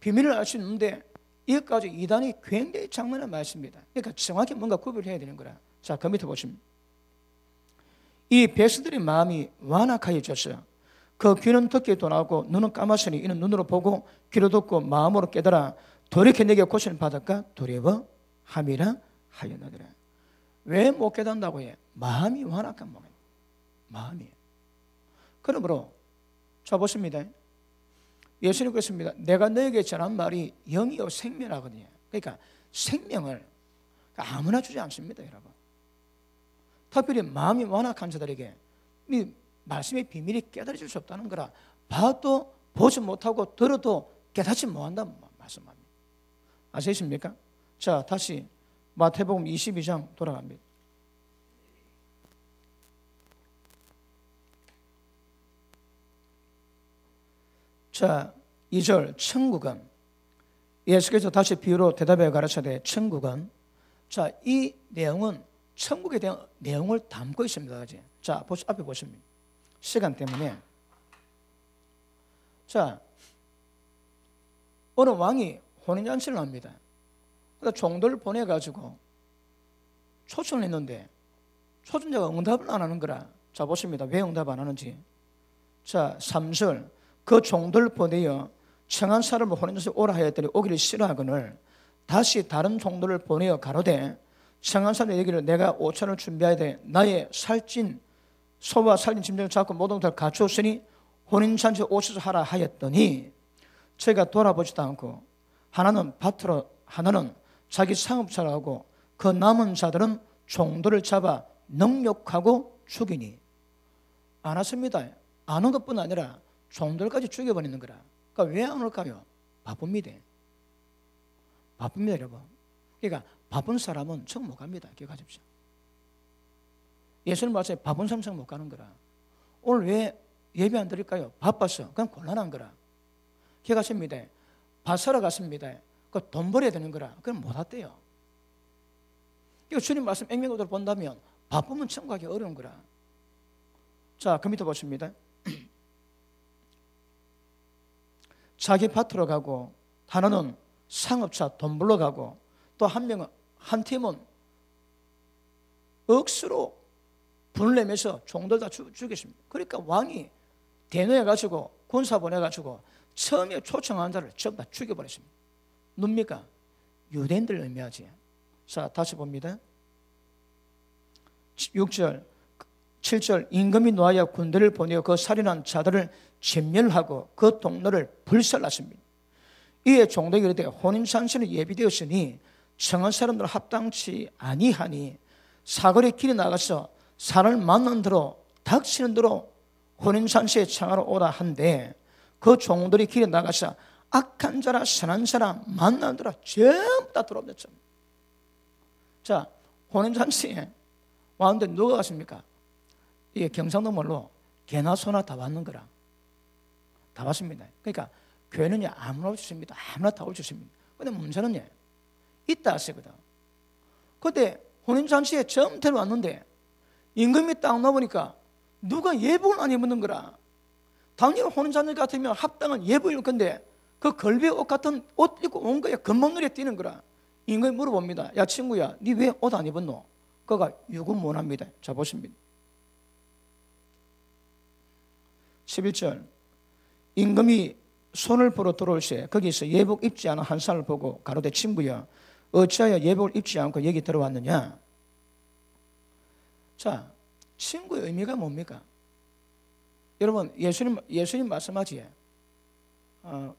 비밀을 알 수 있는데 이것 가지고 이단이 굉장히 장난을 많이 씁니다. 그러니까 정확히 뭔가 구별해야 되는 거라. 자, 그 밑에 보시면 이 백성들의 마음이 완악하여졌어요. 그 귀는 듣기도 나고 눈은 감았으니 이는 눈으로 보고 귀로 듣고 마음으로 깨달아 돌이켜 내게 고침을 받을까 두려워함이라 하였느니라. 왜 못 깨닫는다고 해? 마음이 완악한 마음이에요. 마음이. 그러므로 자 보십니다. 예수님 그랬습니다. 내가 너에게 전한 말이 영이요 생명하거든요. 그러니까 생명을 아무나 주지 않습니다, 여러분. 특별히 마음이 완악한 자들에게 이 말씀의 비밀이 깨달아질 수 없다는 거라. 봐도 보지 못하고 들어도 깨닫지 못한다는 말씀합니다. 아시겠습니까? 자, 다시 마태복음 22장 돌아갑니다. 자, 2절 천국은 예수께서 다시 비유로 대답해 가르치되 천국은 자, 이 내용은 천국에 대한 내용을 담고 있습니다. 자, 앞에 보시면 시간 때문에 자, 어느 왕이 혼인잔치를 합니다. 그래서 종들을 보내가지고 초청을 했는데 초청자가 응답을 안 하는 거라. 자, 보십니다. 왜 응답 안 하는지. 자, 3절 그 종들을 보내어 청한 사람을 혼인잔치에 오라 하였더니 오기를 싫어하거늘 다시 다른 종들을 보내어 가로되 청한 사람의 얘기를 내가 5천을 준비해야 돼. 나의 살찐 소와 살찐 짐승을 잡고 모든 것을 갖추었으니 혼인잔치에 오셔서 하라 하였더니 저희가 돌아보지도 않고 하나는 밭으로 하나는 자기 상업차로 하고 그 남은 자들은 종들을 잡아 능욕하고 죽이니. 안 왔습니다. 안 온 것뿐 아니라 종들까지 죽여버리는 거라. 그러니까 왜 안 올까요? 바쁩니다. 바쁩니다, 여러분. 그러니까 바쁜 사람은 청 못 갑니다. 기억하십시오. 예수님 말씀에 바쁜 사람 청 못 가는 거라. 오늘 왜 예배 안 드릴까요? 바빠서. 그냥 곤란한 거라. 기억하십니다. 밥 사러 갔습니다. 그 돈 벌어야 되는 거라. 그럼 못 왔대요. 이거 주님 말씀 액면고도를 본다면 바쁘면 청 가기 어려운 거라. 자, 그 밑에 보십니다. 자기 밭으로 가고 하나는 상업차 돈 벌러 가고 또 한 명은 한 팀은 억수로 분을 내면서 종들 다 죽였습니다. 그러니까 왕이 대노해가지고 군사 보내가지고 처음에 초청한 자를 전부 다 죽여버렸습니다. 뭡니까? 유대인들을 의미하지. 자, 다시 봅니다. 6절 7절 임금이 노하여 군대를 보내어 그 살인한 자들을 진멸하고 그 동네를 불살랐습니다. 이에 종들이 이르되 혼인잔치는 예비되었으니 청한 사람들 합당치 아니하니 사거리 길에 나가서 사람을 만난 대로 닥치는 대로 혼인잔치에 청하러 오라 한데 그 종들이 길에 나가서 악한 자라 선한 사람 만난 대로 전부 다 들어옵니다. 자, 혼인잔치에 왔는데 누가 갔습니까? 이게 경상도 말로 개나 소나 다 왔는 거라. 다 왔습니다. 그러니까 교회는 아무나 올 수 있습니다. 아무나 다 올 수 있습니다. 근데 문제는 있다 하시거든. 그때 혼인잔치에 처음 데려왔는데 임금이 딱 나보니까 누가 예복을 안 입는 거라. 당연히 혼인잔치 같으면 합당한 예복일 건데 그 걸비의 옷 같은 옷 입고 온 거야. 금방 눈에 띄는 거라. 임금이 물어봅니다. 야 친구야, 니 왜 옷 안 입었노? 그가 유구문합니다. 자 보십니다. 11절 임금이 손을 보러 들어올 때 거기서 예복 입지 않은 한 사람을 보고 가로되 친구야 어찌하여 예복을 입지 않고 여기 들어왔느냐. 자, 친구의 의미가 뭡니까? 여러분 예수님 말씀하지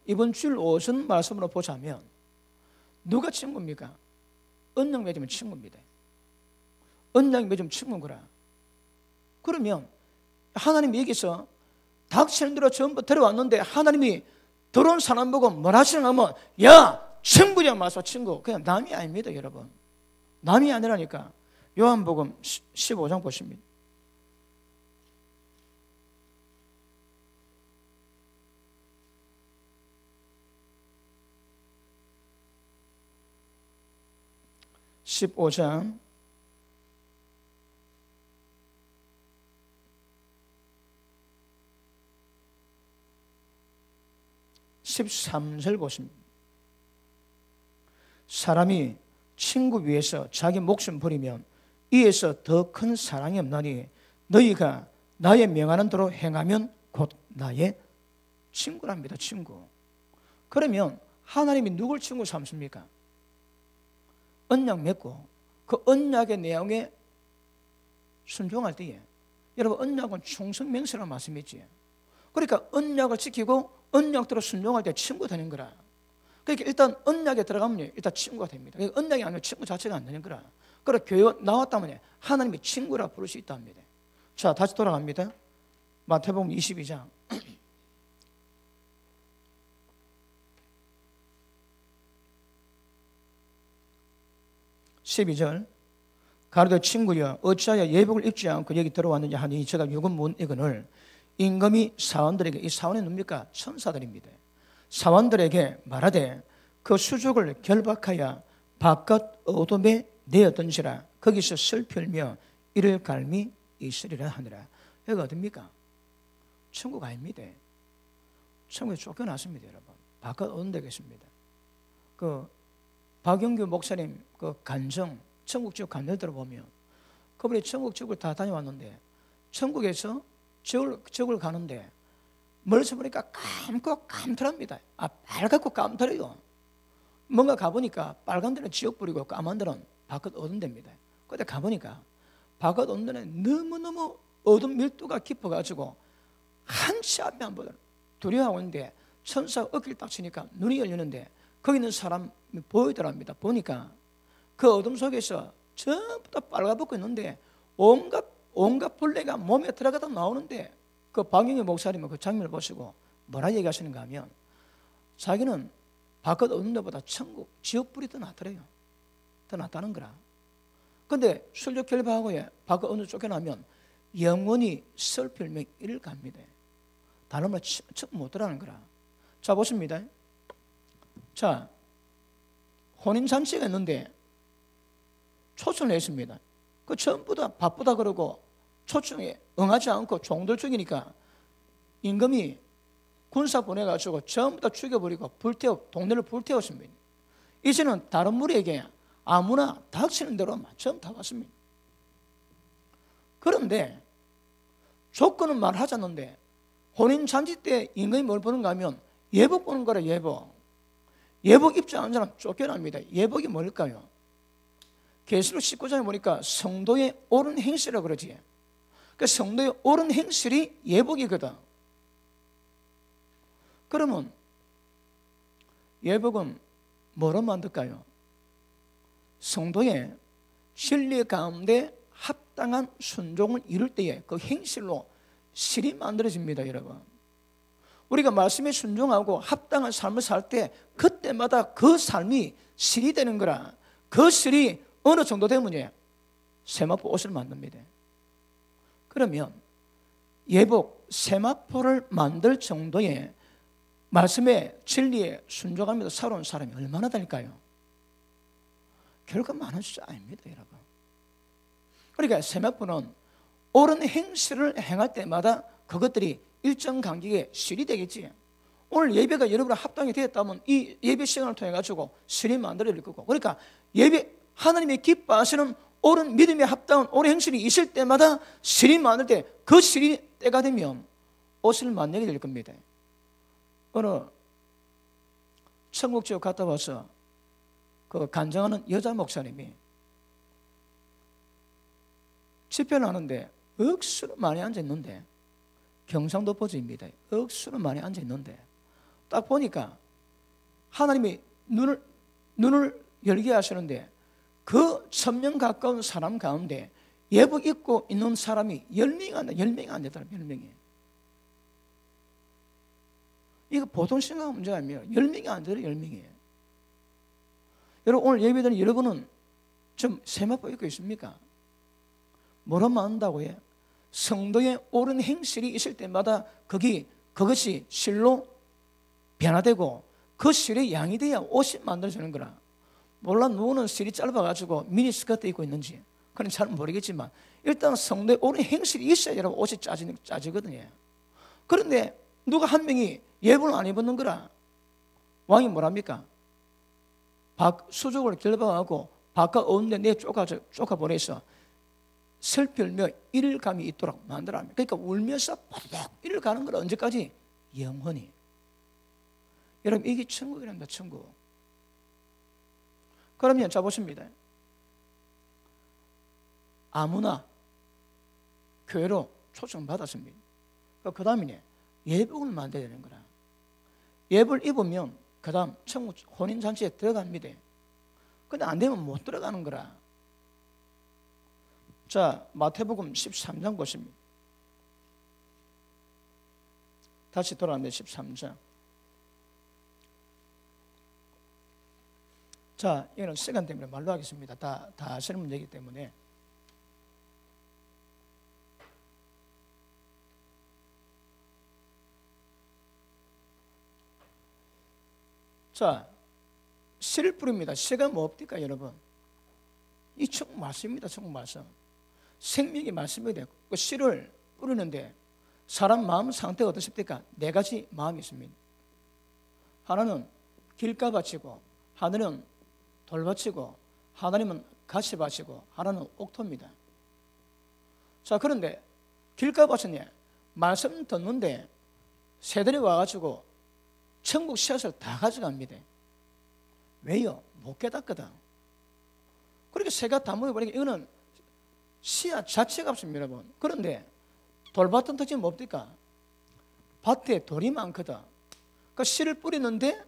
이번 주일 오전 말씀으로 보자면 누가 친구입니까? 언약 맺으면 친구입니다. 언약 맺으면 친구인 거라. 그러면 하나님이 여기서 닥치는 대로 전부 들어왔는데 하나님이 들어온 사람 보고 뭐라 하시는가 하면 야 친구냐 마소 친구. 그냥 남이 아닙니다 여러분. 남이 아니라니까. 요한복음 15장 보십니다. (15장) 13절 보십니다. 사람이 친구 위해서 자기 목숨 버리면 이에서 더 큰 사랑이 없나니 너희가 나의 명하는 대로 행하면 곧 나의 친구랍니다. 친구. 그러면 하나님이 누굴 친구 삼습니까? 언약 맺고 그 언약의 내용에 순종할 때에 여러분 언약은 충성맹세라는 말씀이지. 그러니까 언약을 지키고 언약대로 순종할 때 친구 되는 거라. 그러니까 일단 언약에 들어가면 일단 친구가 됩니다. 그러니까 언약이 아니면 친구 자체가 안 되는 거라. 그래 교회 나왔다면 하나님이 친구라 부를 수 있답니다. 자 다시 돌아갑니다. 마태복음 22장 12절 가로되 친구여 어찌하여 예복을 입지 않고 여기 들어왔느냐 하니 제가 유금문이거늘 임금이 사원들에게, 이 사원이 누굽니까? 천사들입니다. 사원들에게 말하되 그 수족을 결박하여 바깥 어둠에 내어 던지라. 거기서 슬플며 이를 갈미 있으리라 하니라. 여기가 어딥니까? 천국 아닙니다. 천국에 쫓겨났습니다. 여러분 바깥 어둠 되겠습니다. 그 박영규 목사님 그 간증 천국 지옥 간증들을 보면 그분이 천국 지옥을 다 다녀왔는데 천국에서 지옥을 가는데 멀리서 보니까 감고 깜깜합니다. 빨갛고 깜깜해요. 뭔가 가보니까 빨간 데는 지옥불이고 까만 데는 바깥 어둠 데입니다. 그때 가보니까 바깥 어둠 데는 너무너무 어둠 밀도가 깊어가지고 한치 앞에 안 보더라. 두려워하고 있는데 천사가 어깨를 딱 치니까 눈이 열리는데 거기 있는 사람이 보이더랍니다. 보니까 그 어둠 속에서 전부 다 빨가벗고 있는데 온갖 벌레가 몸에 들어가다 나오는데 그 박영희 목사님은 그 장면을 보시고 뭐라 얘기하시는가 하면 자기는 바깥 어둠 데보다 천국, 지옥불이 더 낫더래요. 더 낫다는 거라. 근데 술력 결박하고 바깥 어둠 쫓겨나면 영원히 슬플며 이를 갑니다. 다른 말 못 들어가는 거라. 자 보십니다. 자 혼인잔치가 있는데 초청을 했습니다. 그 전부 다 바쁘다 그러고 초청에 응하지 않고 종들 죽이니까 임금이 군사 보내가지고 전부 다 죽여버리고 동네를 불태웠습니다. 이제는 다른 무리에게 아무나 닥치는 대로 전부 다 왔습니다. 그런데 조건은 말하지 않는데 혼인잔치 때 임금이 뭘 보는가 하면 예복 보는 거라. 예복 입지 않은 사람 쫓겨납니다. 예복이 뭘까요? 계시록 19장에 보니까 성도의 옳은 행실이라고 그러지. 그 성도의 옳은 행실이 예복이거든. 그러면 예복은 뭐로 만들까요? 성도의 진리 가운데 합당한 순종을 이룰 때에 그 행실로 실이 만들어집니다. 여러분 우리가 말씀에 순종하고 합당한 삶을 살 때 그때마다 그 삶이 실이 되는 거라. 그 실이 어느 정도 되면 세마포 옷을 만듭니다. 그러면 예복 세마포를 만들 정도의 말씀의 진리에 순종하면서 살아온 사람이 얼마나 될까요? 결코 많은 숫자 아닙니다. 여러분 그러니까 세마포는 옳은 행실을 행할 때마다 그것들이 일정 간격에 실이 되겠지. 오늘 예배가 여러분과 합당이 되었다면 이 예배 시간을 통해 가지고 신이 만들어질 거고, 그러니까 예배 하나님이 기뻐하시는 옳은 믿음에 합당한 옳은 행실이 있을 때마다 신이 만들 때 그 신이 때가 되면 옷을 만들게 될 겁니다. 어느 천국 지역 갔다 와서 그 간증하는 여자 목사님이 집회를 하는데 억수로 많이 앉아 있는데, 경상도 버즈입니다. 억수로 많이 앉아 있는데 딱 보니까 하나님이 눈을 열게 하시는데 그 1000명 가까운 사람 가운데 예복 입고 있는 사람이 10명이 안 되더라고요. 10명이. 이거 보통 심각한 문제가 아니에요. 10명이 안 되더라고요. 10명이. 여러분, 오늘 예배드리는 여러분은 좀 세마포 입고 있습니까? 뭐라 말한다고요? 성도의 옳은 행실이 있을 때마다 그것이 실로 변화되고 그 실의 양이 돼야 옷이 만들어지는 거라. 몰라 누구는 실이 짧아가지고 미니스커트 입고 있는지 그건 잘 모르겠지만 일단 성도의 옳은 행실이 있어야 여러분 옷이 짜지거든요. 그런데 누가 한 명이 예복을 안 입는 거라. 왕이 뭐랍니까? 수족을 결박하고 바깥 없는데 내 쫓아보내서 슬플며 일감이 있도록 만들어합니다. 그러니까 울면서 팍팍 이를 가는 건 언제까지? 영원히. 여러분, 이게 천국이랍니다. 천국. 그러면 자 보십니다. 아무나 교회로 초청받았습니다. 그 다음에 예복을 만들어야 되는 거라. 예복을 입으면 그 다음 천국 혼인잔치에 들어갑니다. 근데 안 되면 못 들어가는 거라. 자, 마태복음 13장 보십니다. 다시 돌아왔는데 13장. 자, 이거는 시간 때문에 말로 하겠습니다. 다 아시는 문제이기 때문에. 자, 씨를 뿌립니다. 씨가 뭐 없니까 여러분? 이 천국 말씀입니다. 천국 말씀. 생명의 말씀이 되고 그 씨를 뿌리는데 사람 마음 상태가 어떻습니까? 4가지 마음이 있습니다. 하나는 길가밭이고, 하나는 돌밭이고, 하나는 가시밭이고, 하나는 옥토입니다. 자, 그런데 길가밭은 말씀 듣는데 새들이 와가지고 천국 씨앗을 다 가져갑니다. 왜요? 못 깨닫거든. 그렇게 새가 다 모여버리니까 이거는 씨앗 자체가 없습니다, 여러분. 그런데 돌밭은 특징이 뭡니까? 밭에 돌이 많거든. 그 씨를 뿌리는데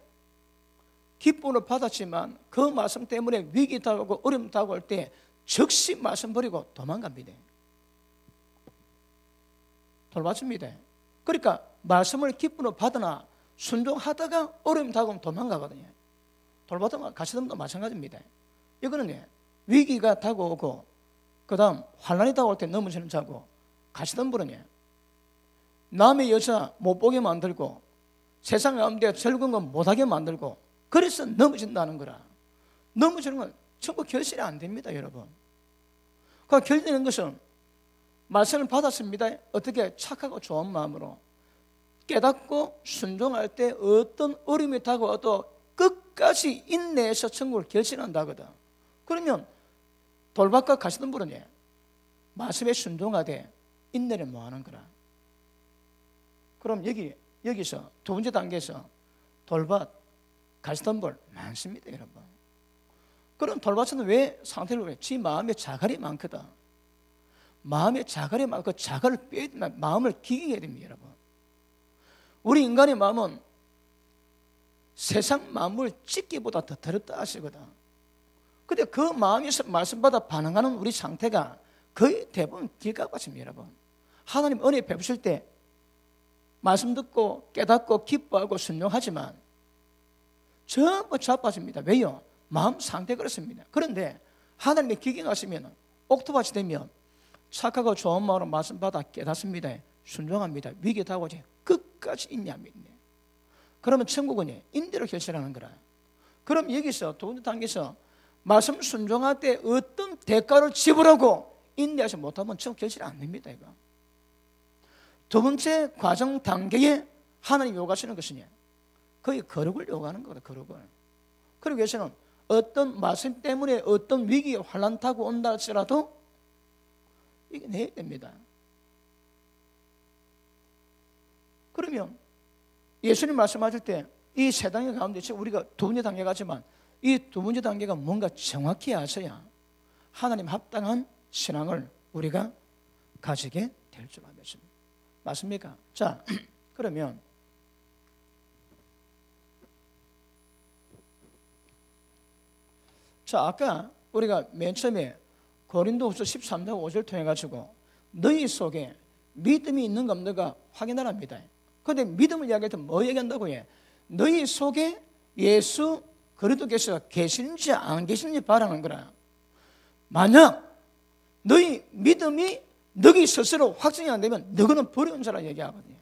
기쁨으로 받았지만 그 말씀 때문에 위기 다가오고 어려움 다가올 때 즉시 말씀 버리고 도망갑니다. 돌밭입니다. 그러니까 말씀을 기쁨으로 받으나 순종하다가 어려움 다가오면 도망가거든요. 돌밭은 가시덤도 마찬가지입니다. 이거는 위기가 다가오고 그 다음 환난이 다가올 때 넘어지는 자고, 가시덤불은 남의 여자 못 보게 만들고 세상 가운데 즐거운 건 못하게 만들고 그래서 넘어진다는 거라. 넘어지는 건 전부 결실이 안 됩니다, 여러분. 그 결되는 것은 말씀을 받았습니다. 어떻게 착하고 좋은 마음으로 깨닫고 순종할 때 어떤 어려움이 다가와도 끝까지 인내해서 천국을 결실한다거든. 그러면 돌밭과 가시덤불은 말씀에 순종하되 인내를 뭐하는 거라. 그럼 여기서 두 번째 단계에서 돌밭, 가시덤불 많습니다, 여러분. 그럼 돌밭은 왜 상태를 왜? 지 마음에 자갈이 많거든. 마음에 자갈이 많고 그 자갈을 빼면 마음을 기게 됩니다, 여러분. 우리 인간의 마음은 세상 마음을 찢기보다 더 더럽다 하시거든. 근데 그 마음에서 말씀받아 반응하는 우리 상태가 거의 대부분 길가밭입니다, 여러분. 하나님 은혜 베푸실 때 말씀 듣고 깨닫고 기뻐하고 순종하지만 전부 자빠집니다. 왜요? 마음 상태 그렇습니다. 그런데 하나님의 기경하시면 옥토밭이 되면 착하고 좋은 마음으로 말씀 받아 깨닫습니다. 순종합니다. 위기 다가오지 끝까지 인내합니다. 그러면 천국은 인내로 결실하는 거라. 그럼 여기서 두 번째 단계에서 말씀 순종할 때 어떤 대가를 지불하고 인내하지 못하면 천국 결실 안 됩니다, 이거. 두 번째 과정 단계에 하나님 요구하시는 것이냐? 거의 거룩을 요구하는 거다. 거룩을. 그러기 위해서는 어떤 말씀 때문에 어떤 위기, 환난 타고 온다 할지라도 이겨내야 됩니다. 그러면 예수님 말씀하실 때 이 세 단계 가운데 우리가 두 번째 단계 같지만 이 두 번째 단계가 뭔가 정확히 아셔야 하나님 합당한 신앙을 우리가 가지게 될 줄 믿습니다. 맞습니까? 자, 그러면 자, 아까 우리가 맨 처음에 고린도후서 13장 5절 통해 가지고 너희 속에 믿음이 있는가 없는가 확인하랍니다. 그런데 믿음을 이야기할 때 뭐 얘기한다고 해? 너희 속에 예수 그리스도께서 계신지 안 계신지 바라는 거라. 만약 너희 믿음이 너희 스스로 확증이 안 되면 너희는 버려온 자라 얘기하거든요.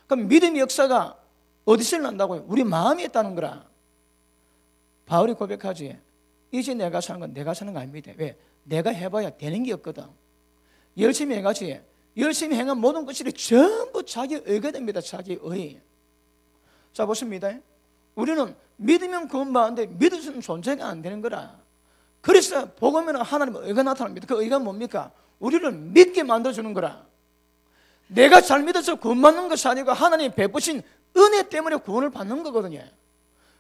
그럼 믿음의 역사가 어디서 일어난다고요? 우리 마음에 있다는 거라. 바울이 고백하지. 이제 내가 사는 건 내가 사는 거 아닙니다. 왜? 내가 해봐야 되는 게 없거든. 열심히 해가지. 열심히 행한 모든 것들이 전부 자기 의가 됩니다. 자기 의. 자, 보십니다. 우리는 믿으면 구원받는데 믿을 수 있는 존재가 안 되는 거라. 그래서 복음에는 하나님의 의가 나타납니다. 그 의가 뭡니까? 우리를 믿게 만들어주는 거라. 내가 잘 믿어서 구원받는 것이 아니고 하나님이 베푸신 은혜 때문에 구원을 받는 거거든요.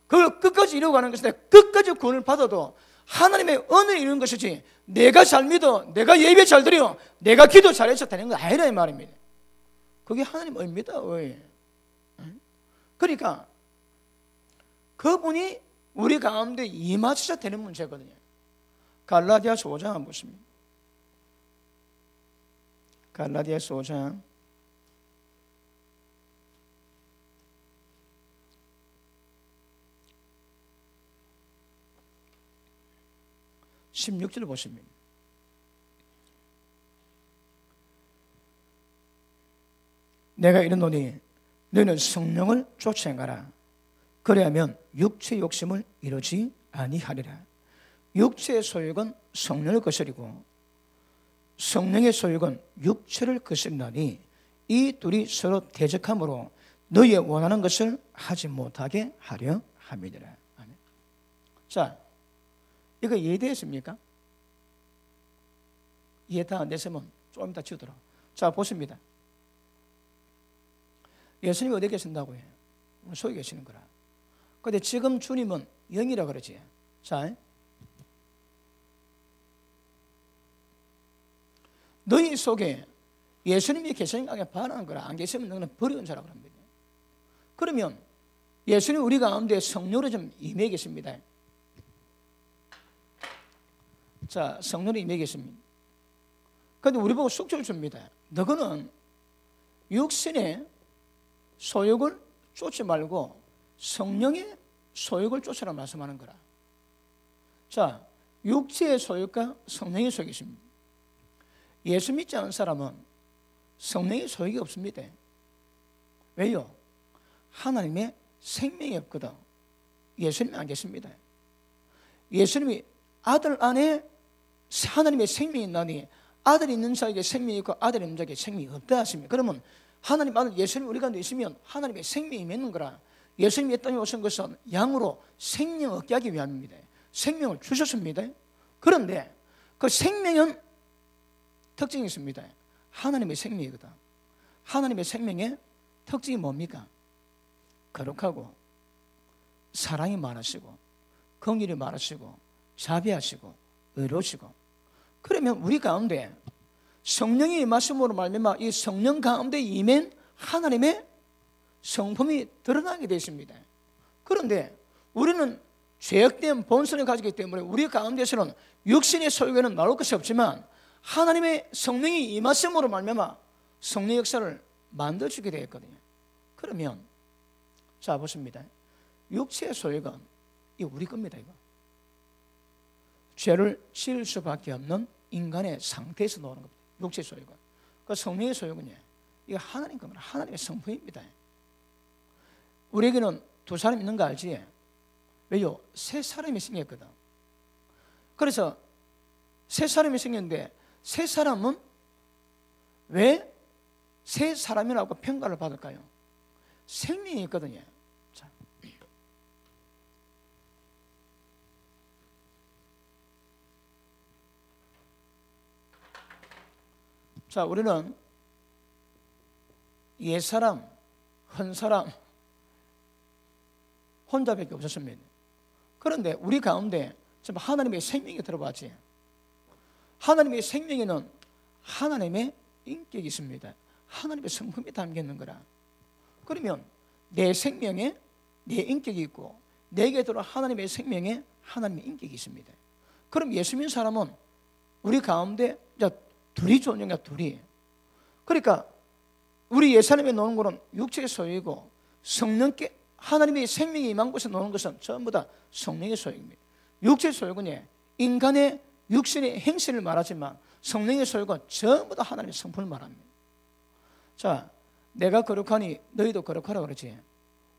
그걸 끝까지 이루어가는 것인데 끝까지 구원을 받아도 하나님의 은혜를 이루는 것이지 내가 잘 믿어, 내가 예배 잘 드려, 내가 기도 잘해서 되는 거 아니라 이 말입니다. 그게 하나님 의입니다. 그러니까 그분이 우리 가운데 임하셔야 되는 문제거든요. 갈라디아서 5장 한번 보십니다. 갈라디아서 5장 16절 보십니다. 내가 이르노니 너희는 성령을 쫓아 행하라. 그래야면 육체의 욕심을 이루지 아니하리라. 육체의 소욕은 성령을 거스리고 성령의 소욕은 육체를 거스리나니 이 둘이 서로 대적함으로 너희의 원하는 것을 하지 못하게 하려 함이니라. 아멘. 자, 이거 이해되었습니까? 이해 다 안 됐으면 좀 이따 치우도록. 자, 보십니다. 예수님이 어디 계신다고 해요? 속에 계시는 거라. 그런데 지금 주님은 영이라 그러지. 자, 너희 속에 예수님이 계시는가 반하는 거라. 안 계시면 너는 버리는 자라고 합니다. 그러면 예수님 우리 가운데 성령으로 좀 임해 계십니다. 자, 성령이 임해 계십니다. 그런데 우리 보고 숙제를 줍니다. 너희는 육신의 소욕을 쫓지 말고 성령의 소욕을 쫓으라 말씀하는 거라. 자, 육체의 소욕과 성령의 소욕이 있습니다. 예수 믿지 않은 사람은 성령의 소욕이 없습니다. 왜요? 하나님의 생명이 없거든. 예수님이 안 계십니다. 예수님이 아들 안에 하나님의 생명이 있나니 아들이 있는 자에게 생명이 있고 아들이 있는 자에게 생명이 없다 하십니다. 그러면 하나님 아들 예수님 우리 가운데 있으면 하나님의 생명이 있는 거라. 예수님이 이 땅에 오신 것은 양으로 생명을 얻게 하기 위함입니다. 생명을 주셨습니다. 그런데 그 생명은 특징이 있습니다. 하나님의 생명이거든. 하나님의 생명의 특징이 뭡니까? 거룩하고 사랑이 많으시고 긍휼이 많으시고 자비하시고 의로우시고. 그러면 우리 가운데 성령이 임하심으로 말미암아 이 성령 가운데 임한 하나님의 성품이 드러나게 되십니다. 그런데 우리는 죄악된 본성을 가지기 때문에 우리 가운데서는 육신의 소욕에는 나올 것이 없지만 하나님의 성령이 임하심으로 말미암아 성령 역사를 만들어주게 되었거든요. 그러면 자 보십니다. 육체의 소욕은 이 우리 겁니다. 이거 죄를 지을 수밖에 없는 인간의 상태에서 나오는 겁니다. 육체의 소욕은. 그 성령의 소욕은요, 이거 하나님 겁니다. 하나님의 성품입니다. 우리에게는 두 사람 있는 거 알지? 왜요? 세 사람이 생겼거든. 그래서 세 사람이 생겼는데 세 사람은 왜 세 사람이라고 평가를 받을까요? 생명이 있거든요. 자, 자, 우리는 옛사람, 헌사람 혼자밖에 없었습니다. 그런데 우리 가운데 하나님의 생명이 들어왔지. 하나님의 생명에는 하나님의 인격이 있습니다. 하나님의 성품이 담겨 있는 거라. 그러면 내 생명에 내 인격이 있고 내게 들어 하나님의 생명에 하나님의 인격이 있습니다. 그럼 예수 믿는 사람은 우리 가운데 둘이 존재가 둘이. 그러니까 우리 옛사람에 노는 것은 육체의 소유이고 성령께 하나님의 생명이 임한 곳에 노는 것은 전부 다 성령의 소유입니다. 육체의 소유는 인간의 육신의 행실을 말하지만 성령의 소유가 전부 다 하나님의 성품을 말합니다. 자, 내가 거룩하니 너희도 거룩하라 그러지.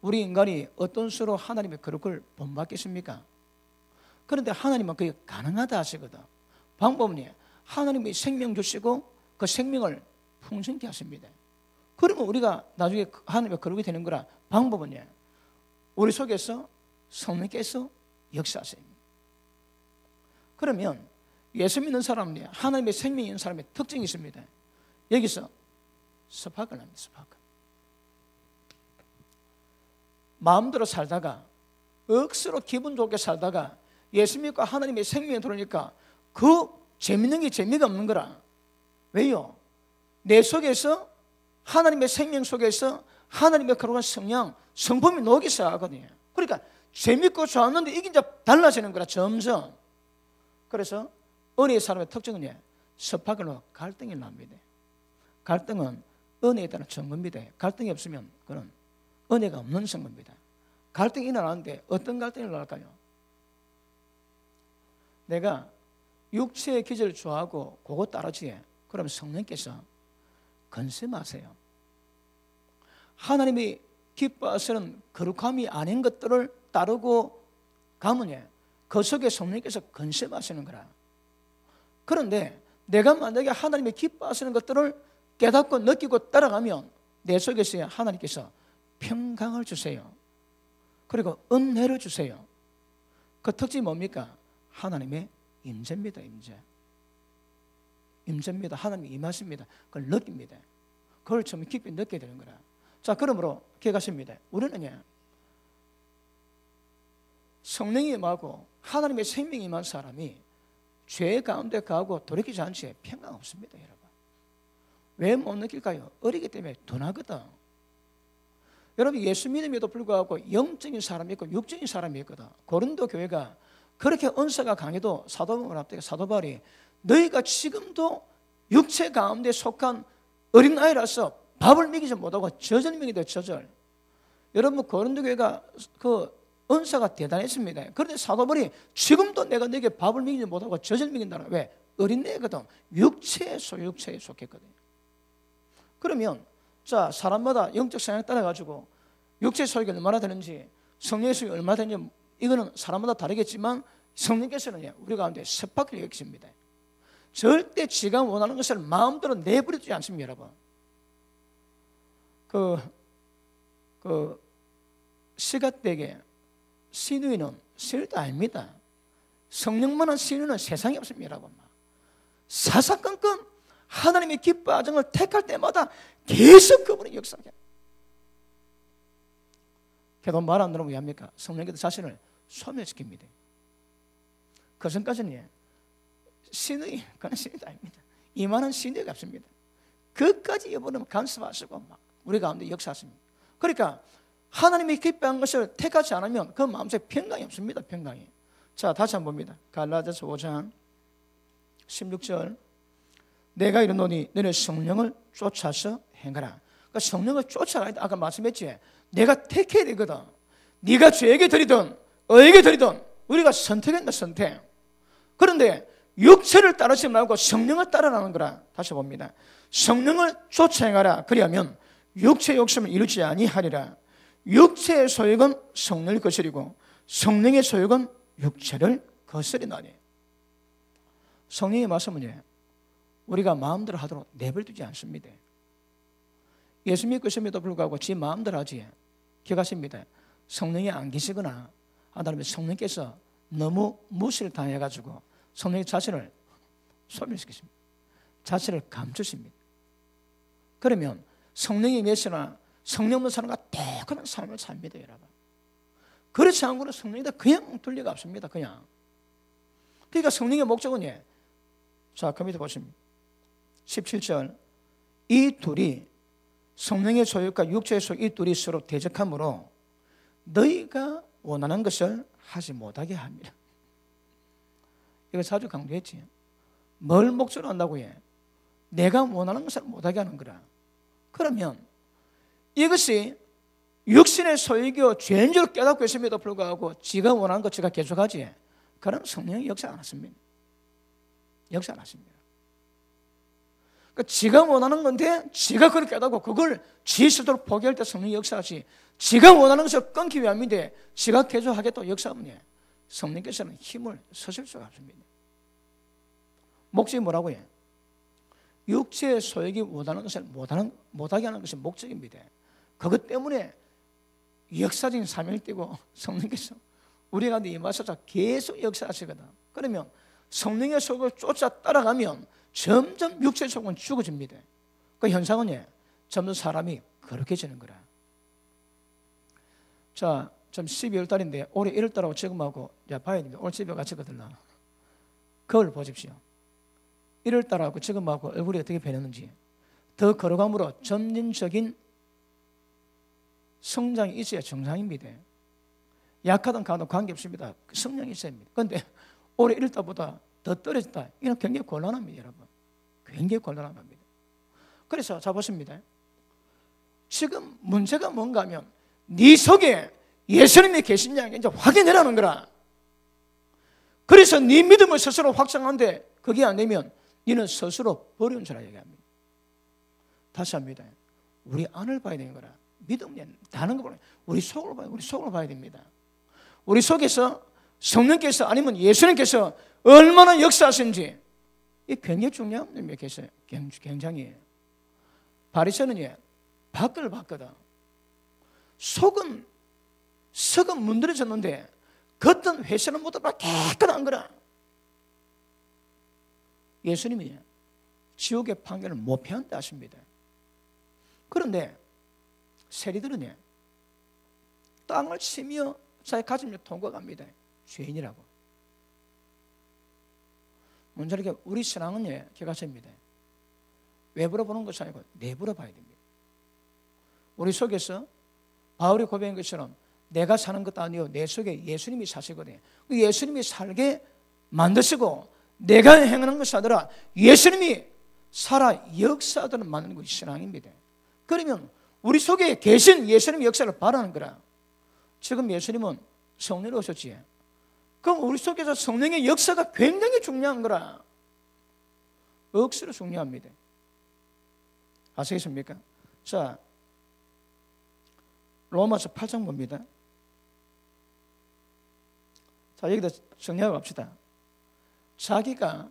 우리 인간이 어떤 수로 하나님의 거룩을 본받겠습니까? 그런데 하나님은 그게 가능하다 하시거든. 방법은 하나님의 생명 주시고 그 생명을 풍성케 하십니다. 그러면 우리가 나중에 하나님의 거룩이 되는 거라. 방법은 우리 속에서 성령께서 역사하세요. 그러면 예수 믿는 사람은 하나님의 생명이 있는 사람의 특징이 있습니다. 여기서 스파크를 합니다. 스파크. 마음대로 살다가 억수로 기분 좋게 살다가 예수 믿고 하나님의 생명에 들어오니까 그 재밌는 게 재미가 없는 거라. 왜요? 내 속에서 하나님의 생명 속에서 하나님의 거룩한 성령, 성품이 녹기 시작하거든요. 그러니까 재밌고 좋았는데 이게 이제 달라지는 거라 점점. 그래서 은혜의 사람의 특징은 스파크로 갈등이 납니다. 갈등은 은혜에 따른 증거입니다. 갈등이 없으면 그건 은혜가 없는 증거입니다. 갈등이 일어나는데 어떤 갈등이 일어날까요? 내가 육체의 기질을 좋아하고 그거 따르지. 그럼 성령께서 건심하세요. 하나님이 기뻐하시는 거룩함이 아닌 것들을 따르고 가면 그 속에 성령께서 건심하시는 거라. 그런데 내가 만약에 하나님이 기뻐하시는 것들을 깨닫고 느끼고 따라가면 내 속에서 하나님께서 평강을 주세요. 그리고 은혜를 주세요. 그 특징이 뭡니까? 하나님의 임재입니다. 임재입니다. 하나님이 임하십니다. 그걸 느낍니다. 그걸 좀 깊이 느끼게 되는 거라. 자, 그러므로 기억하십니다. 우리는 성령이 임하고 하나님의 생명이 임한 사람이 죄 가운데 가고 돌이키지 않지 평강 없습니다. 여러분. 왜 못 느낄까요? 어리기 때문에 둔하거든. 여러분, 예수 믿음에도 불구하고 영적인 사람이 있고 육적인 사람이 있거든. 고린도 교회가 그렇게 은사가 강해도 사도 바울이 너희가 지금도 육체 가운데 속한 어린아이라서 밥을 먹이지 못하고 저절 먹이다 저절. 여러분, 고린도 교회가 그 은사가 대단했습니다. 그런데 사도 바울이 지금도 내가 너에게 밥을 먹이지 못하고 저절 먹인다는. 왜? 어린애거든. 육체에 속했거든요. 그러면 자, 사람마다 영적 성향에 따라 가지고 육체의 소유가 얼마나 되는지 성령의 소유가 얼마나 되는지 이거는 사람마다 다르겠지만 성령께서는 우리 가운데 스파크를 여기십니다. 절대 지가 원하는 것을 마음대로 내버려두지 않습니다. 여러분. 시가되게 신우이는 신우도 아닙니다. 성령만한 신우는 세상에 없습니다. 여러분. 사사건건 하나님의 기뻐하정을 택할 때마다 계속 그분이 역사하게. 걔도 말 안 들으면 왜 합니까? 성령께서 자신을 소멸시킵니다. 그 전까지는 신의, 그건 신의도 아닙니다. 이만한 신의가 없습니다. 그까지 여부는 간섭하시고 막 우리 가운데 역사하십니다. 그러니까 하나님이 기뻐한 것을 택하지 않으면 그 마음속에 평강이 없습니다. 평강이. 자, 다시 한번 봅니다. 갈라디아서 5장 16절. 내가 이르노니 너는 성령을 쫓아서 행하라. 그러니까 성령을 쫓아가야 돼. 아까 말씀했지. 내가 택해야 되거든. 네가 죄에게 드리든 의에게 드리든 우리가 선택한다. 선택. 그런데 육체를 따르지 말고 성령을 따라라는 거라. 다시 봅니다. 성령을 쫓아 행하라. 그리하면 육체의 욕심을 이루지 아니하리라. 육체의 소욕은 성령을 거스리고 성령의 소욕은 육체를 거스리나니. 성령의 말씀은 우리가 마음대로 하도록 내버려두지 않습니다. 예수 믿고 있음에도 불구하고 지 마음대로 하지. 기억하십니다. 성령이 안 계시거나 하다면 성령께서 너무 무시를 당해가지고 성령의 자신을 소멸시키십니다. 자신을 감추십니다. 그러면 성령이 임했으나 성령만 사는 것과 똑같은 삶을 삽니다, 여러분. 그렇지 않고는 성령이다 그냥 둘 리가 없습니다. 그냥. 그러니까 성령의 목적은 자, 그 밑에 보시면 17절 이 둘이 성령의 소유과 육체의 소유 이 둘이 서로 대적하므로 너희가 원하는 것을 하지 못하게 합니다. 이거 자주 강조했지. 뭘 목적으로 한다고 해? 내가 원하는 것을 못하게 하는 거라. 그러면 이것이 육신의 소유이고 죄인 줄 깨닫고 있음에도 불구하고 지가 원하는 것 지가 계속하지. 그럼 성령이 역사 안 하십니다. 역사 안 하십니다. 그러니까 지가 원하는 건데 지가 그걸 깨닫고 그걸 지 스스로 포기할 때 성령이 역사하지. 지가 원하는 것을 끊기 위함인데 지가 계속하겠다고 역사하면 성령께서는 힘을 쓰실 수가 없습니다. 목적이 뭐라고 해? 육체의 소욕이 원하는 것을 못하게 하는 것이 목적입니다. 그것 때문에 역사적인 사명을 띠고 성령께서 우리 가운데 임하셔서 계속 역사하시거든. 그러면 성령의 속을 쫓아 따라가면 점점 육체의 속은 죽어집니다. 그 현상은 점점 사람이 거룩해지는 거라. 자, 지금 12월 달인데 올해 1월 달하고 지금하고 봐야 됩니다. 올 12월 같이 거들라. 그걸 보십시오. 1월 달하고 지금하고 얼굴이 어떻게 변했는지. 더 거룩함으로 점진적인 성장이 있어야 정상입니다. 약하든 강하든 관계없습니다. 성령이 있어야 합니다. 그런데 올해 1월 달보다 더 떨어졌다. 이건 굉장히 곤란합니다, 여러분. 굉장히 곤란한 겁니다. 그래서 자 보십니다. 지금 문제가 뭔가 하면 네 속에 예수님이 계시냐 이제 확인해라는 거라. 그래서 네 믿음을 스스로 확장하는데 그게 안 되면 너는 스스로 버리는 줄 얘기합니다. 다시 합니다. 우리 안을 봐야 되는 거라. 믿음이 다른 거 보면 우리 속을 봐야, 우리 속을 봐야 됩니다. 우리 속에서 성령께서 아니면 예수님께서 얼마나 역사하신지 이 굉장히 중요한 의미에서 굉장히 바리새인은 밖을 봤거든. 속은 문드러졌는데 겉은 회색은 모두 깨끗한 거라. 예수님이 지옥의 판결을 못 피한다 하십니다. 그런데 세리들은 땅을 치며 자기 가슴을 통과합니다. 죄인이라고. 문제는 우리 신앙은 개가십니다. 외부로 보는 것이 아니고 내부로 봐야 됩니다. 우리 속에서 바울이 고백한 것처럼 내가 사는 것도 아니요 내 속에 예수님이 사시거든요. 예수님이 살게 만드시고 내가 행하는 것이 아니라 예수님이 살아 역사하도록 만드는 것이 신앙입니다. 그러면 우리 속에 계신 예수님의 역사를 바라는 거라. 지금 예수님은 성령으로 오셨지. 그럼 우리 속에서 성령의 역사가 굉장히 중요한 거라. 억수로 중요합니다. 아시겠습니까? 자, 로마서 8장 봅니다. 자, 여기다 정리하고 갑시다. 자기가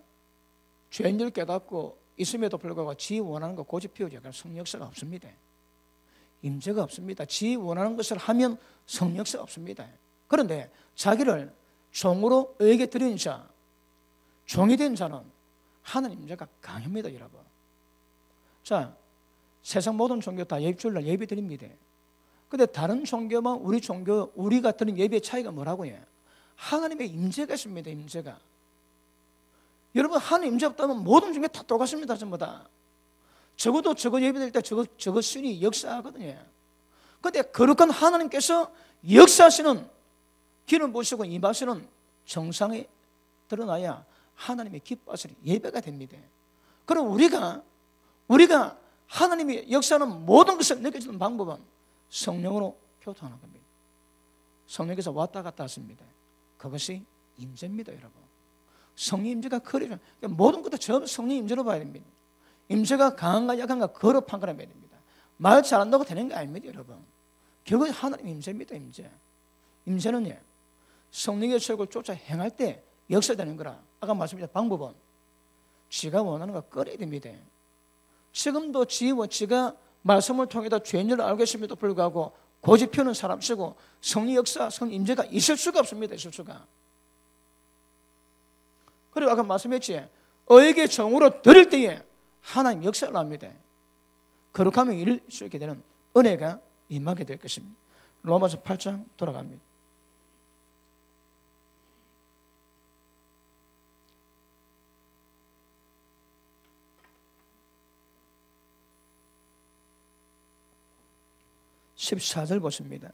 죄인을 깨닫고 있음에도 불구하고 지 원하는 거 고집 피우지 않으면 성역사가 없습니다. 임재가 없습니다. 지 원하는 것을 하면 성역사가 없습니다. 그런데 자기를 종으로 의에게 드린 자, 종이 된 자는 하나님 임재가 강합니다, 여러분. 자, 세상 모든 종교 다 예배주일날 예배 드립니다. 그런데 다른 종교만 우리 종교, 우리가 드린 예배의 차이가 뭐라고 해요? 하나님의 임재가 있습니다, 임재가. 여러분, 하나님 임재 없다면 모든 종교 다 똑같습니다, 전부 다. 적어도 저거 예배 드릴 때 저거 신이 역사하거든요. 그런데 거룩한 하나님께서 역사하시는 길을 보시고 임하시는 정상에 드러나야 하나님의 기뻐하시는 예배가 됩니다. 그럼 우리가 하나님의 역사하는 모든 것을 느껴지는 방법은 성령으로 교통하는 겁니다. 성령께서 왔다 갔다 하십니다. 그것이 임재입니다, 여러분. 성령 임재가 그래요. 모든 것도 전부 성령 임재로 봐야 됩니다. 임재가 강한가 약한가 그로 판가해야 됩니다. 말 잘한다고 되는 게 아닙니다, 여러분. 그것이 하나님 임재입니다, 임재. 임재는 성령의 설교를 쫓아 행할 때 역사되는 거라. 아까 말씀드린 방법은 지가 원하는 거 끌어야 됩니다. 지금도 지가 말씀을 통해서 죄인을 알고 계심에도 불구하고 고집 피우는 사람이고 성령 역사, 성령 임재가 있을 수가 없습니다. 있을 수가. 그리고 아까 말씀했지, 의에게 정으로 드릴 때에 하나님 역사를 합니다. 거룩함을 이룰 수 있게 되는 은혜가 임하게 될 것입니다. 로마서 8장 돌아갑니다. (14절) 보십니다.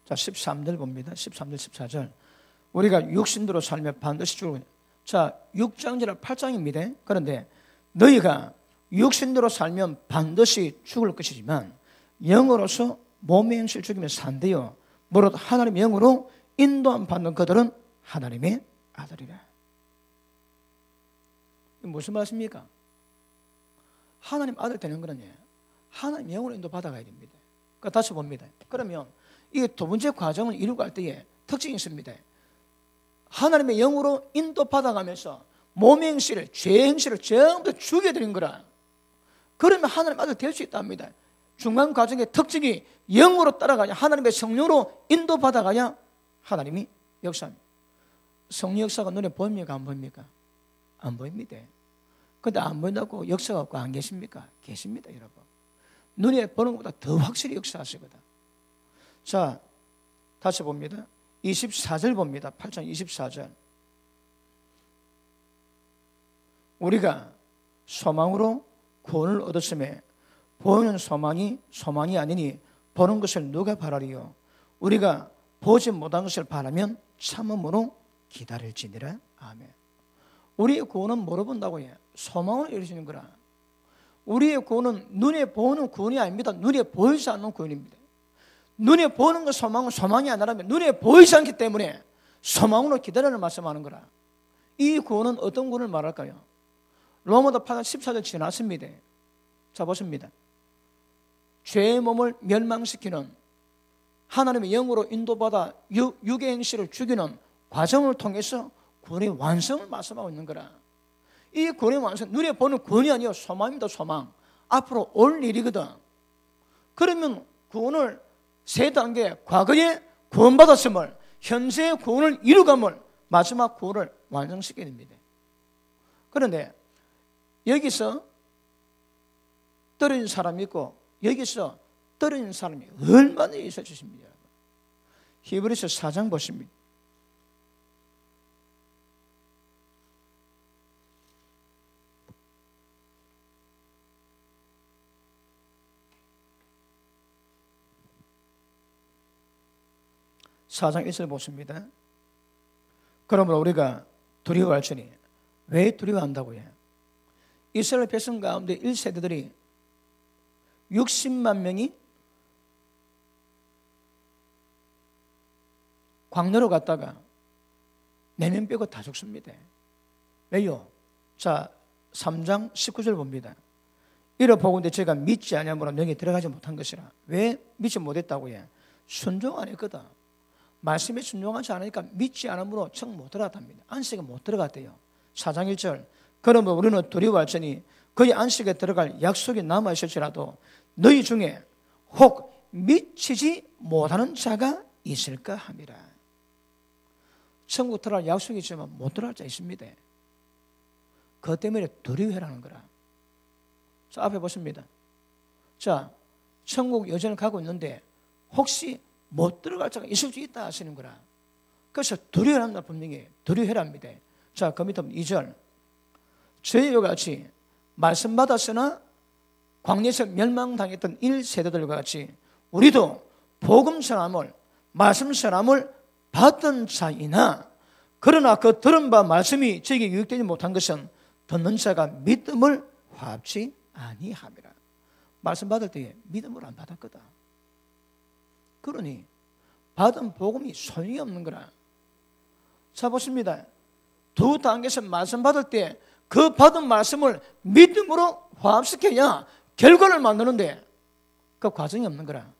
자, 13절 봅니다. 13절, 14절. 우리가 육신대로 살며 반드시 죽을 거냐. 자, 6장이라 8장입니다. 그런데 너희가 육신대로 살면 반드시 죽을 것이지만 영으로서 몸의 행실 죽이면 산대요. 무릇 하나님의 영으로 인도함 받는 그들은 하나님의 아들이라. 무슨 말씀입니까? 하나님 아들 되는 거는요, 하나님 영으로 인도 받아가야 됩니다. 그러니까 다시 봅니다. 그러면 이 두 번째 과정을 이루고 갈 때에 특징이 있습니다. 하나님의 영으로 인도 받아가면서 몸의 행실을, 죄의 행실을 전부 다 죽여드린 거라. 그러면 하나님 아들 될 수 있답니다. 중간 과정의 특징이 영으로 따라가야, 하나님의 성령으로 인도 받아가야 하나님이 역사합니다. 성령 역사가 눈에 보입니까? 안 보입니까? 안 보입니다. 근데 안 보인다고 역사가 없고 안 계십니까? 계십니다, 여러분. 눈에 보는 것보다 더 확실히 역사하시거든. 자, 다시 봅니다. 24절 봅니다. 8장 24절. 우리가 소망으로 구원을 얻었음에 보이는 소망이 아니니 보는 것을 누가 바라리요? 우리가 보지 못한 것을 바라면 참음으로 기다릴지니라. 아멘. 우리의 구원은 뭐로 본다고 해요? 소망으로 이루어지는 거라. 우리의 구원은 눈에 보이는 구원이 아닙니다. 눈에 보이지 않는 구원입니다. 눈에 보이는 것 소망은 소망이 아니라면 눈에 보이지 않기 때문에 소망으로 기다리는 말씀하는 거라. 이 구원은 어떤 구원을 말할까요? 로마서 8장 14절 지났습니다. 자, 보십니다. 죄의 몸을 멸망시키는 하나님의 영으로 인도받아 육의 행실을 죽이는 과정을 통해서 구원의 완성을 말씀하고 있는 거라. 이 구원의 완성, 눈에 보는 구원이 아니요 소망입니다. 소망. 앞으로 올 일이거든. 그러면 구원을 세 단계, 과거에 구원받았음을, 현재의 구원을 이루감을, 마지막 구원을 완성시켜야 됩니다. 그런데 여기서 떨어진 사람이 있고 여기서 떨어진 사람이 얼마나 있어 주십니다. 히브리서 4장 보십니다. (4장 1절) 보십니다. 그러므로 우리가 두려워할지니. 왜 두려워한다고 해요? 이스라엘 백성 가운데 1세대들이 60만 명이 광야로 갔다가 4명 빼고 다 죽습니다. 왜요? 자, 3장 19절 봅니다. 이러 보건대 제가 믿지 아니하므로 너희 들어가지 못한 것이라. 왜 믿지 못했다고 해? 순종 안 했거든. 말씀에 순종하지 않으니까 믿지 않으므로 청 못 들어갔답니다. 안식에 못 들어갔대요. 4장 1절. 그러면 우리는 두려워할지니 그의 안식에 들어갈 약속이 남아있을지라도 너희 중에 혹 미치지 못하는 자가 있을까 함이라. 천국 들어갈 약속이 있지만 못 들어갈 자 있습니다. 그것 때문에 두려워하라는 거라. 자, 앞에 보십니다. 자, 천국 여전히 가고 있는데 혹시 못 들어갈 자가 있을 수 있다 하시는 거라. 그래서 두려워한다. 분명히 두려워해랍니다. 자, 그 밑에 2절. 저희와 같이 말씀 받았으나 광야에서 멸망당했던 1세대들과 같이 우리도 복음 전함을, 말씀 전함을 받던 자이나 그러나 그 들은 바 말씀이 저에게 유익되지 못한 것은 듣는 자가 믿음을 화합치 아니함이라. 말씀 받을 때에 믿음을 안 받았거든. 그러니 받은 복음이 소용이 없는 거라. 자, 보십니다. 두 단계에서 말씀 받을 때 그 받은 말씀을 믿음으로 화합시켜야 결과를 만드는데 그 과정이 없는 거라.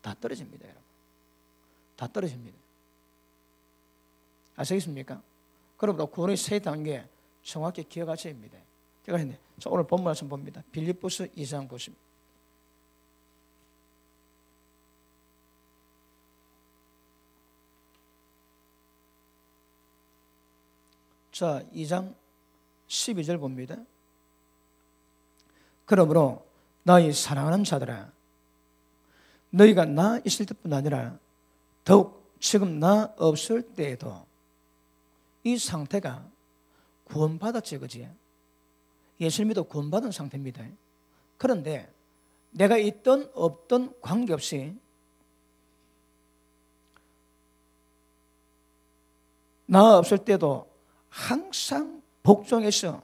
다 떨어집니다, 여러분. 다 떨어집니다. 아시겠습니까? 그러므로 구원의 세 단계 정확히 기억하셔야 합니다. 제가 했는데, 자, 오늘 본문 말씀 봅니다. 빌립보서 2장 보십니다. 자, 2장 12절 봅니다. 그러므로 나의 사랑하는 자들아, 너희가 나 있을 때뿐 아니라 더욱 지금 나 없을 때에도 이 상태가 구원받았지, 그지? 예수를 믿어 구원받은 상태입니다. 그런데 내가 있던 없던 관계없이 나 없을 때도 항상 복종해서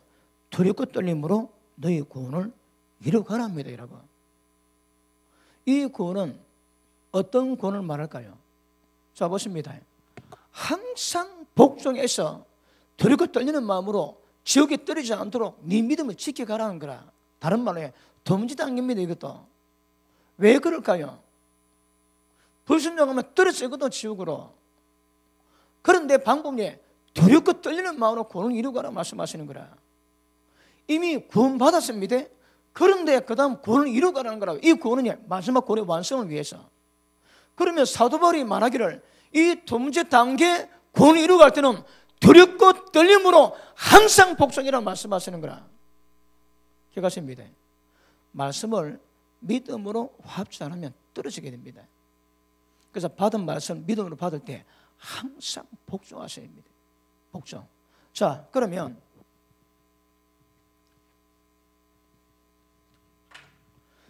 두렵고 떨림으로 너희 구원을 이루어가라 합니다, 여러분. 이 구원은 어떤 구원을 말할까요? 자, 보십니다. 항상 복종해서 두렵고 떨리는 마음으로 지옥에 떨어지지 않도록 네 믿음을 지켜가라는 거라. 다른 말로 도무지당깁니다, 이것도. 왜 그럴까요? 불순종하면 떨어지거든, 지옥으로. 그런데 방법이 두렵고 떨리는 마음으로 구원을 이루가라 말씀하시는 거라. 이미 구원받았습니다. 그런데 그 다음 구원을 이루가라는 거라. 이 구원은 마지막 구원의 완성을 위해서. 그러면 사도 바울이 말하기를 이 두 번째 단계 구원을 이루갈 때는 두렵고 떨림으로 항상 복종이라고 말씀하시는 거라. 기억하십니다. 말씀을 믿음으로 화합지 않으면 떨어지게 됩니다. 그래서 받은 말씀 믿음으로 받을 때 항상 복종하셔야 합니다. 복종. 자, 그러면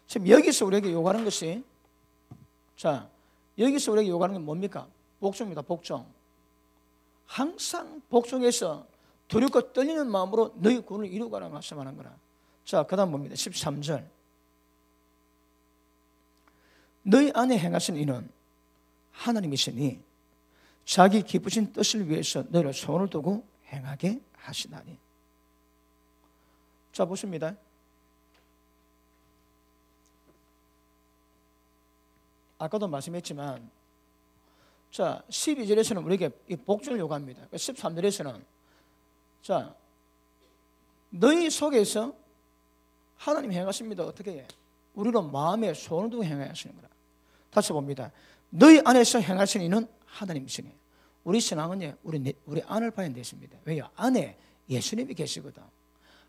지금 여기서 우리에게 요구하는 것이, 자, 여기서 우리에게 요구하는 게 뭡니까? 복종입니다. 복종. 항상 복종해서 두렵고 떨리는 마음으로 너희 구원을 이루가라 말씀하는 거라. 자, 그 다음 봅니다. 13절. 너희 안에 행하신 이는 하나님이시니 자기 기쁘신 뜻을 위해서 너희를 손을 두고 행하게 하시나니. 자, 보십니다. 아까도 말씀했지만, 자, 12절에서는 우리에게 이 복종을 요구합니다. 13절에서는, 자, 너희 속에서 하나님 행하십니다. 어떻게 해? 우리로 마음에 손을 두고 행하시는 거라. 다시 봅니다. 너희 안에서 행하시는 이는 하나님이시니. 우리 신앙은 우리 안을 봐야 되십니다. 왜요? 안에 예수님이 계시거든.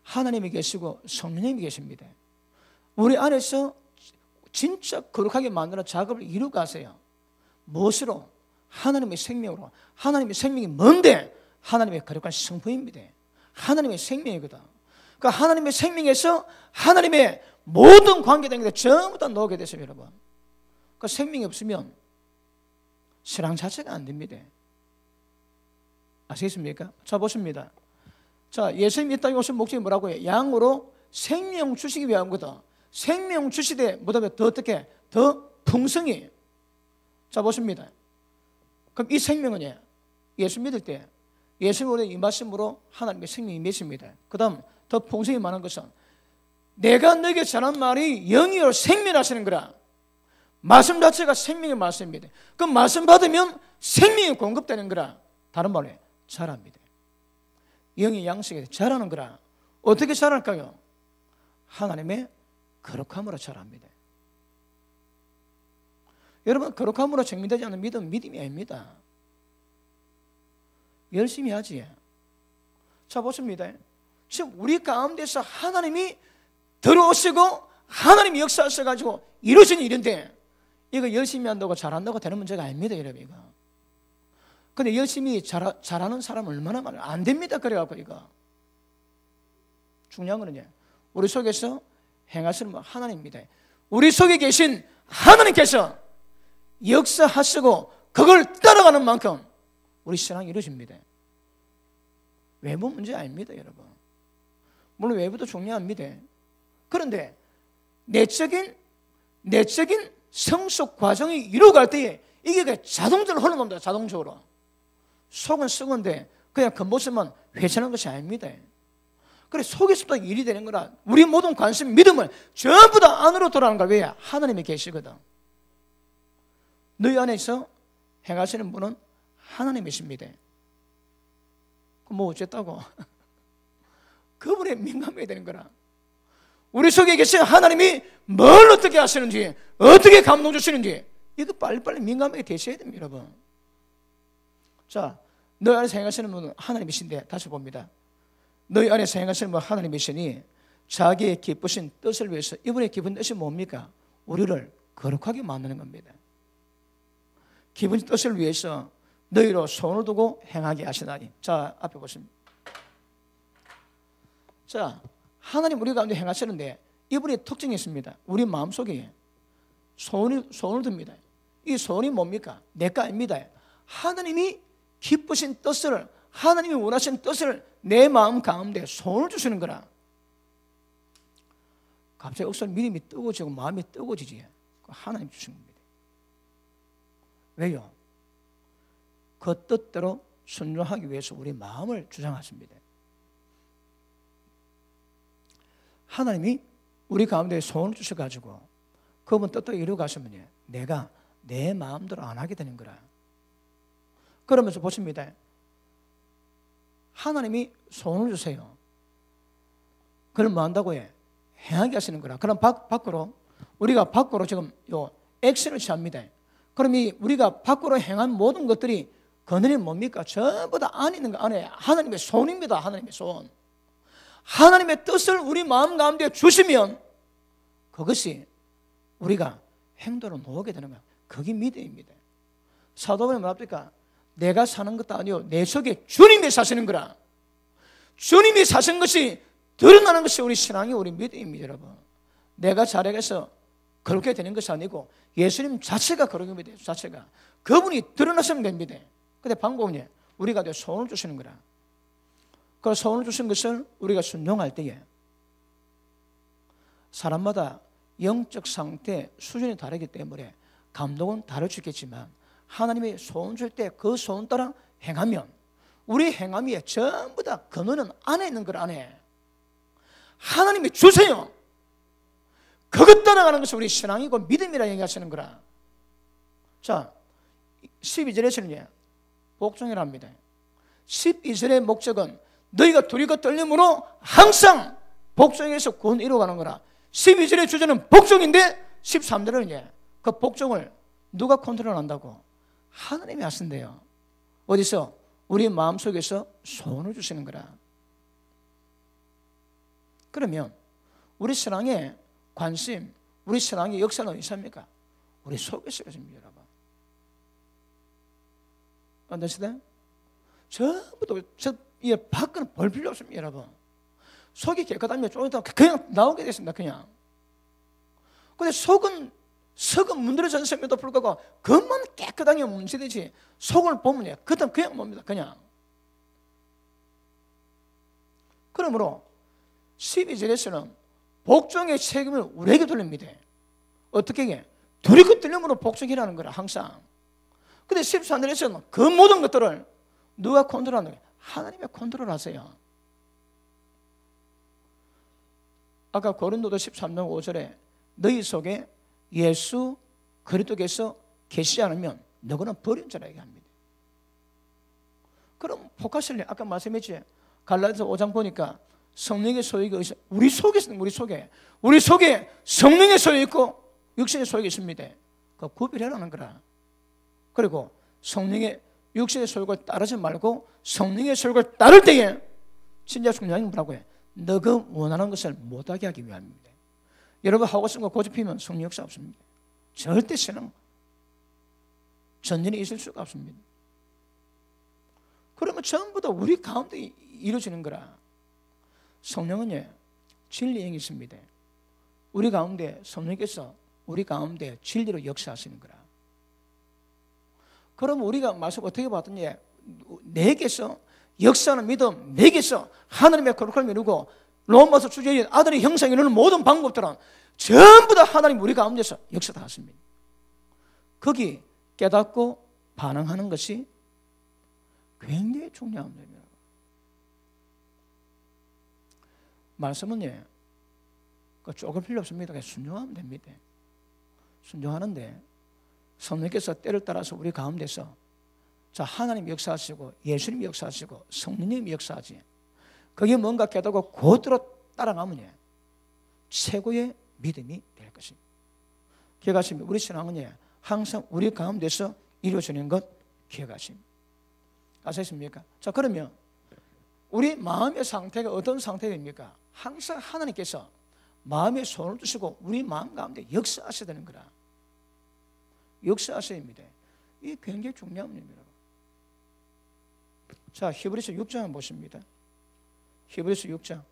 하나님이 계시고 성령님이 계십니다. 우리 안에서 진짜 거룩하게 만드는 작업을 이루고 가세요. 무엇으로? 하나님의 생명으로. 하나님의 생명이 뭔데? 하나님의 거룩한 성품입니다. 하나님의 생명이거든. 그 하나님의 생명에서 하나님의 모든 관계된 게 전부 다 나오게 됐어요, 여러분. 그 생명이 없으면 신앙 자체가 안 됩니다. 아시겠습니까? 자, 보십니다. 자, 예수님이 이 땅에 오신 목적이 뭐라고 해요? 양으로 생명 주시기 위한 거다. 생명 주시되 뭐다 더 어떻게? 더 풍성히. 자, 보십니다. 그럼 이 생명은 예수 믿을 때 예수님의 임하심으로 하나님의 생명이 임하십니다. 그 다음 더 풍성히 말하는 것은 내가 너에게 전한 말이 영이요 생명하시는 거라. 말씀 자체가 생명의 말씀입니다. 그 말씀 받으면 생명이 공급되는 거라. 다른 말로 자랍니다. 영의 양식에 자라는 거라. 어떻게 자랄까요? 하나님의 거룩함으로 자랍니다. 여러분, 거룩함으로 증명되지 않는 믿음은 믿음이 아닙니다. 열심히 하지. 자, 보십니다. 지금 우리 가운데서 하나님이 들어오시고 하나님이 역사하셔가지고 이루어진 일인데 이거 열심히 한다고 잘한다고 되는 문제가 아닙니다, 여러분. 이거. 근데 열심히 잘하는 사람은 얼마나 많아요? 안 됩니다. 그래갖고 이거. 중요한 거는요, 우리 속에서 행하시는 분 하나님입니다. 우리 속에 계신 하나님께서 역사하시고 그걸 따라가는 만큼 우리 신앙이 이루어집니다. 외부 문제 아닙니다, 여러분. 물론 외부도 중요합니다. 그런데 내적인 성숙 과정이 이루어갈 때에 이게 자동적으로 흘러갑니다. 자동적으로. 속은 썩은데 그냥 겉모습만 회천한 것이 아닙니다. 그래, 속에서도 일이 되는 거라. 우리 모든 관심, 믿음을 전부 다 안으로 돌아가는 거야. 왜? 하나님이 계시거든. 너희 안에서 행하시는 분은 하나님이십니다. 뭐 어쨌다고? 그분에 민감해야 되는 거라. 우리 속에 계신 하나님이 뭘 어떻게 하시는지, 어떻게 감동 주시는지 이거 빨리빨리 민감하게 되셔야 됩니다, 여러분. 자, 너희 안에서 행하시는 분은 하나님이신데, 다시 봅니다. 너희 안에서 행하시는 분은 하나님이시니 자기의 기쁘신 뜻을 위해서. 이분의 기쁜 뜻이 뭡니까? 우리를 거룩하게 만드는 겁니다. 기쁜 뜻을 위해서 너희로 손을 두고 행하게 하시나니. 자, 앞에 보십니다. 자, 하나님 우리 가운데 행하시는데 이분의 특징이 있습니다. 우리 마음속에 손을 듭니다. 이 손이 뭡니까? 내가 아닙니다. 하나님이 기쁘신 뜻을, 하나님이 원하시는 뜻을 내 마음 가운데 손을 주시는 거라. 갑자기 억수로 믿음이 뜨거워지고 마음이 뜨거워지지. 하나님 주신 겁니다. 왜요? 그 뜻대로 순종하기 위해서 우리 마음을 주장하십니다. 하나님이 우리 가운데 손을 주셔가지고 그분 뜻대로 이루어가시면 내가 내 마음대로 안 하게 되는 거라. 그러면서 보십니다. 하나님이 손을 주세요. 그럼 뭐 한다고 해? 행하게 하시는 거라. 그럼 밖으로 우리가 밖으로 지금 요 액션을 취합니다. 그럼 이 우리가 밖으로 행한 모든 것들이 그늘이 뭡니까? 전부 다 안에 있는 거 안에 하나님의 손입니다. 하나님의 손. 하나님의 뜻을 우리 마음 가운데 주시면 그것이 우리가 행동으로 놓게 되는 거야. 그게 믿음입니다. 사도 바울이 뭐랍니까? 내가 사는 것도 아니요 내 속에 주님이 사시는 거라. 주님이 사신 것이 드러나는 것이 우리 신앙이 우리 믿음입니다. 여러분, 내가 잘해서 그렇게 되는 것이 아니고 예수님 자체가 그렇게 예수 자체가 그분이 드러나시면 됩니다. 근데 방법은 우리가 손을 주시는 거라. 그 손을 주신 것을 우리가 순종할 때에 사람마다 영적 상태 수준이 다르기 때문에 감동은 다를 수 있겠지만 하나님의 손 줄 때 그 손 따라 행하면 우리 행함이 전부 다 근원은 안에 있는 걸 안에 하나님이 주세요. 그것 따라가는 것이 우리 신앙이고 믿음이라 얘기하시는 거라. 자, 12절에서는 복종이랍니다. 12절의 목적은 너희가 두려움과 떨림으로 항상 복종에서 구원 이루어가는 거라. 12절의 주제는 복종인데 13절은 그 복종을 누가 컨트롤한다고? 하나님이 하신대요. 어디서? 우리 마음속에서 손을 주시는 거라. 그러면 우리 신앙의 관심, 우리 신앙의 역사는 어디서입니까? 우리 속에서 있습니다. 여러분, 안 되시대? 전부 다 이 밖은 볼 필요 없습니다. 여러분, 속이 깨끗하면 좀 이따 그냥 나오게 됐습니다. 그냥. 근데 속은 문드러져 있음에도 불구하고 겉만 깨끗하게 문제되지 속을 보면 그다음 그냥 뭡니다. 그냥. 그러므로 12절에서는 복종의 책임을 우리에게 돌립니다. 어떻게 해? 두렵고 떨림으로 복종이라는 거라 항상. 근데 13절에서는 그 모든 것들을 누가 컨트롤하는 거예요? 하나님이 컨트롤하세요. 아까 고린도서 13장 5절에 너희 속에 예수 그리스도께서 계시지 않으면 너거는 버린 자라 얘기합니다. 그럼 포커스를 아까 말씀했지. 갈라디아서 5장 보니까 성령의 소유가 우리 속에 있습니다. 우리 속에 성령의 소유 있고 육신의 소유가 있습니다. 그 구별해라는 거라. 그리고 성령의 육신의 소유를 따르지 말고 성령의 소유를 따를 때에 진짜 중요한 건 뭐라고 해? 너가 원하는 것을 못하게 하기 위함입니다. 여러분 하고 싶은 거 고집피면 성령 역사 없습니다. 절대 신앙 전진이 있을 수가 없습니다. 그러면 전부 다 우리 가운데 이루어지는 거라. 성령은 진리에 있습니다. 우리 가운데 성령께서 우리 가운데 진리로 역사하시는 거라. 그럼 우리가 말씀 어떻게 봤더니 내게서 역사하는 믿음, 내게서 하나님의 거룩함을 이루고 로마서 주제의 아들의 형상을 이루는 모든 방법들은 전부 다 하나님 우리 가운데서 역사 다 하십니다. 거기 깨닫고 반응하는 것이 굉장히 중요합니다. 말씀은 조금 필요 없습니다. 그냥 순종하면 됩니다. 순종하는데 성령께서 때를 따라서 우리 가운데서 자 하나님 역사하시고 예수님 역사하시고 성령님 역사하지. 그게 뭔가 깨닫고 그대로 따라가면 최고의 믿음이 될 것입니다. 기억하십니다. 우리 신앙은 항상 우리 가운데서 이루어지는 것 기억하십니다. 아시겠습니까? 자, 그러면 우리 마음의 상태가 어떤 상태입니까? 항상 하나님께서 마음에 손을 두시고 우리 마음 가운데 역사하셔야 되는 거라. 역사하셔야 합니다. 이게 굉장히 중요한 일입니다. 자, 히브리서 6장 한번 보십니다. 히브리서 6장.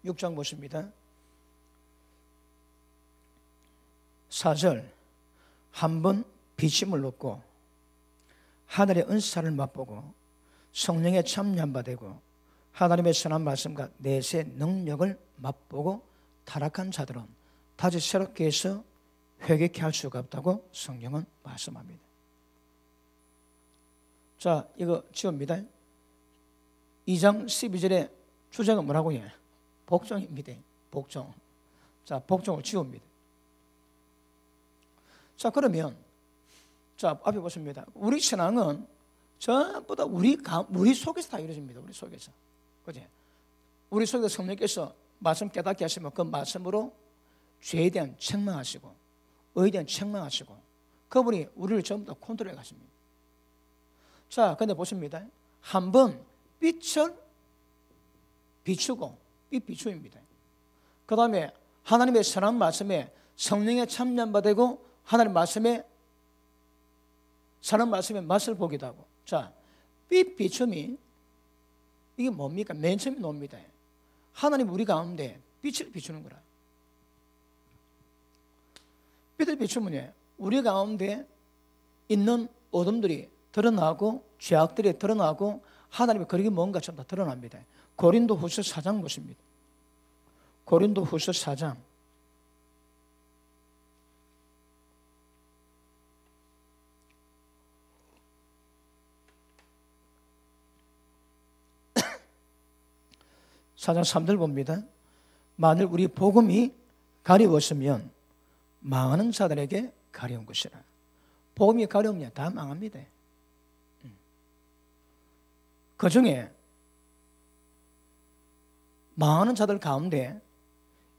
육장 보십니다. 4절. 한번 비침을 얻고 하늘의 은사를 맛보고 성령에 참여받고 하나님의 선한 말씀과 내세 능력을 맛보고 타락한 자들은 다시 새롭게 해서 회개케 할 수가 없다고 성경은 말씀합니다. 자, 이거 지웁니다. 2장 12절에 주제가 뭐라고 해요? 복종입니다. 복종. 자, 복종을 지웁니다. 자, 그러면 자, 앞에 보십니다. 우리 신앙은 전부 다 우리 속에서 다 이루어집니다. 우리 속에서. 그지? 우리 속에서 성령께서 말씀 깨닫게 하시면 그 말씀으로 죄에 대한 책망하시고 의에 대한 책망하시고 그분이 우리를 전부 다 컨트롤해 가십니다. 자, 근데 보십니다. 한번 빛을 비추고 빛 비추입니다. 그 다음에 하나님의 선한 말씀에 성령에 참여받고 하나님 말씀에 선한 말씀에 맛을 보기도 하고. 자, 빛 비춤이 이게 뭡니까? 맨 처음에 놉니다. 하나님 우리 가운데 빛을 비추는 거라. 빛을 비추면 우리 가운데 있는 어둠들이 드러나고 죄악들이 드러나고 하나님의 거룩이 뭔가 좀 다 드러납니다. 고린도후서 4장 보십니다. 고린도후서 4장. 사장 3절 봅니다. 만일 우리 복음이 가려웠으면 망하는 자들에게 가려운 것이라. 복음이 가려우면 다 망합니다. 그 중에 망하는 자들 가운데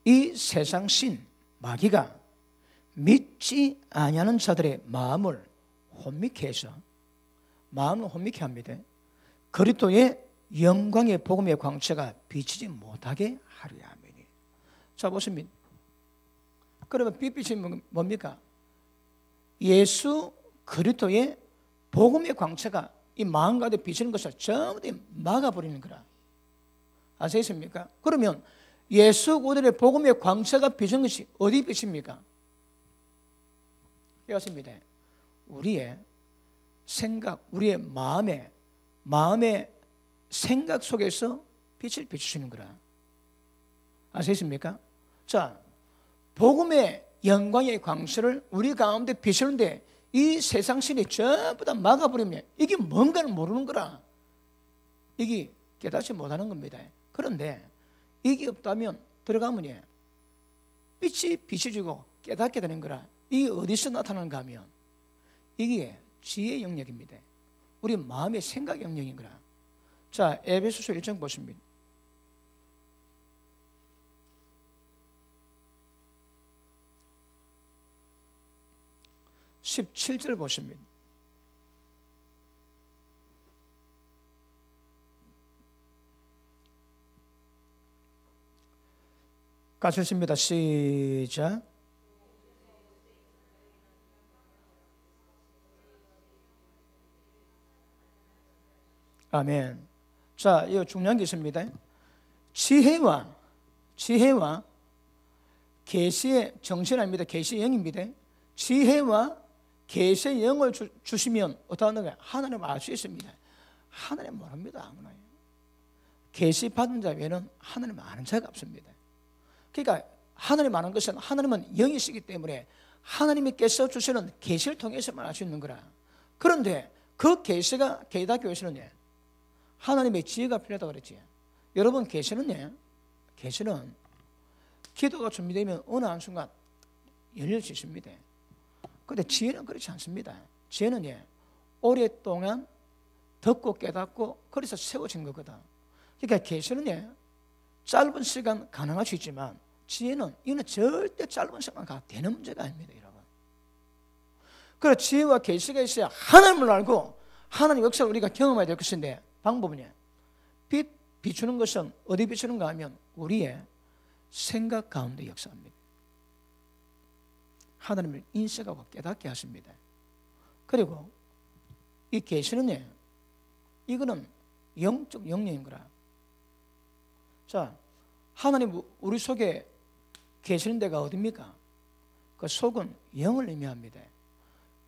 이 세상 신 마귀가 믿지 아니하는 자들의 마음을 혼미케 해서 마음을 혼미케 합니다. 그리스도의 영광의 복음의 광채가 비치지 못하게 하려 하매니. 자, 보십니다. 그러면 빛빛이 뭡니까? 예수 그리스도의 복음의 광채가 이 마음 가운데 비치는 것을 전부 다 막아버리는 거라. 아시겠습니까? 그러면 예수 그리스도의 복음의 광채가 비치는 것이 어디 비칩니까? 이렇습니다. 우리의 생각, 우리의 마음의 생각 속에서 빛을 비추시는 거라. 아시겠습니까? 자, 복음의 영광의 광채를 우리 가운데 비추는데 이 세상 신이 전부 다 막아버리면 이게 뭔가를 모르는 거라. 이게 깨닫지 못하는 겁니다. 그런데 이게 없다면 들어가면 빛이 비춰지고 깨닫게 되는 거라. 이게 어디서 나타나는가 하면 이게 지혜의 영역입니다. 우리 마음의 생각 영역인 거라. 자, 에베소서 1장 보십니다. (17절) 보십니다. 같이 읽습니다. 시작. 아멘. 자, 이거 중요한 게 있습니다. 지혜와 계시의 정신 아닙니다. 계시의 영입니다. 지혜와 계시의 영을 주시면 어떠한 거예요? 하나님 알 수 있습니다. 하나님 모릅니다. 아무나. 계시 받은 자 외에는 하나님 아는 자가 없습니다. 그러니까 하나님 아는 것은 하나님은 영이시기 때문에 하나님께서 주시는 계시를 통해서만 알 수 있는 거라. 그런데 그 계시가 개다교에서는 하나님의 지혜가 필요하다고 그랬지. 여러분, 계시는 기도가 준비되면 어느 한순간 열릴 수 있습니다. 그런데 지혜는 그렇지 않습니다. 죄는 오랫동안 듣고 깨닫고 그래서 세워진 거거든. 그러니까 계시는 짧은 시간 가능할 수 있지만 지혜는 이거는 절대 짧은 시간 가 되는 문제가 아닙니다, 여러분. 그래서 지혜와 계시가 있어야 하나님을 알고 하나님 역사를 우리가 경험해야 될 것인데 방법은 빛 비추는 것은 어디 비추는가 하면 우리의 생각 가운데 역사합니다. 하나님을 인식하고 깨닫게 하십니다. 그리고 이 계시는 이거는 영적 영역인 거라. 자, 하나님 우리 속에 계시는 데가 어디입니까? 그 속은 영을 의미합니다.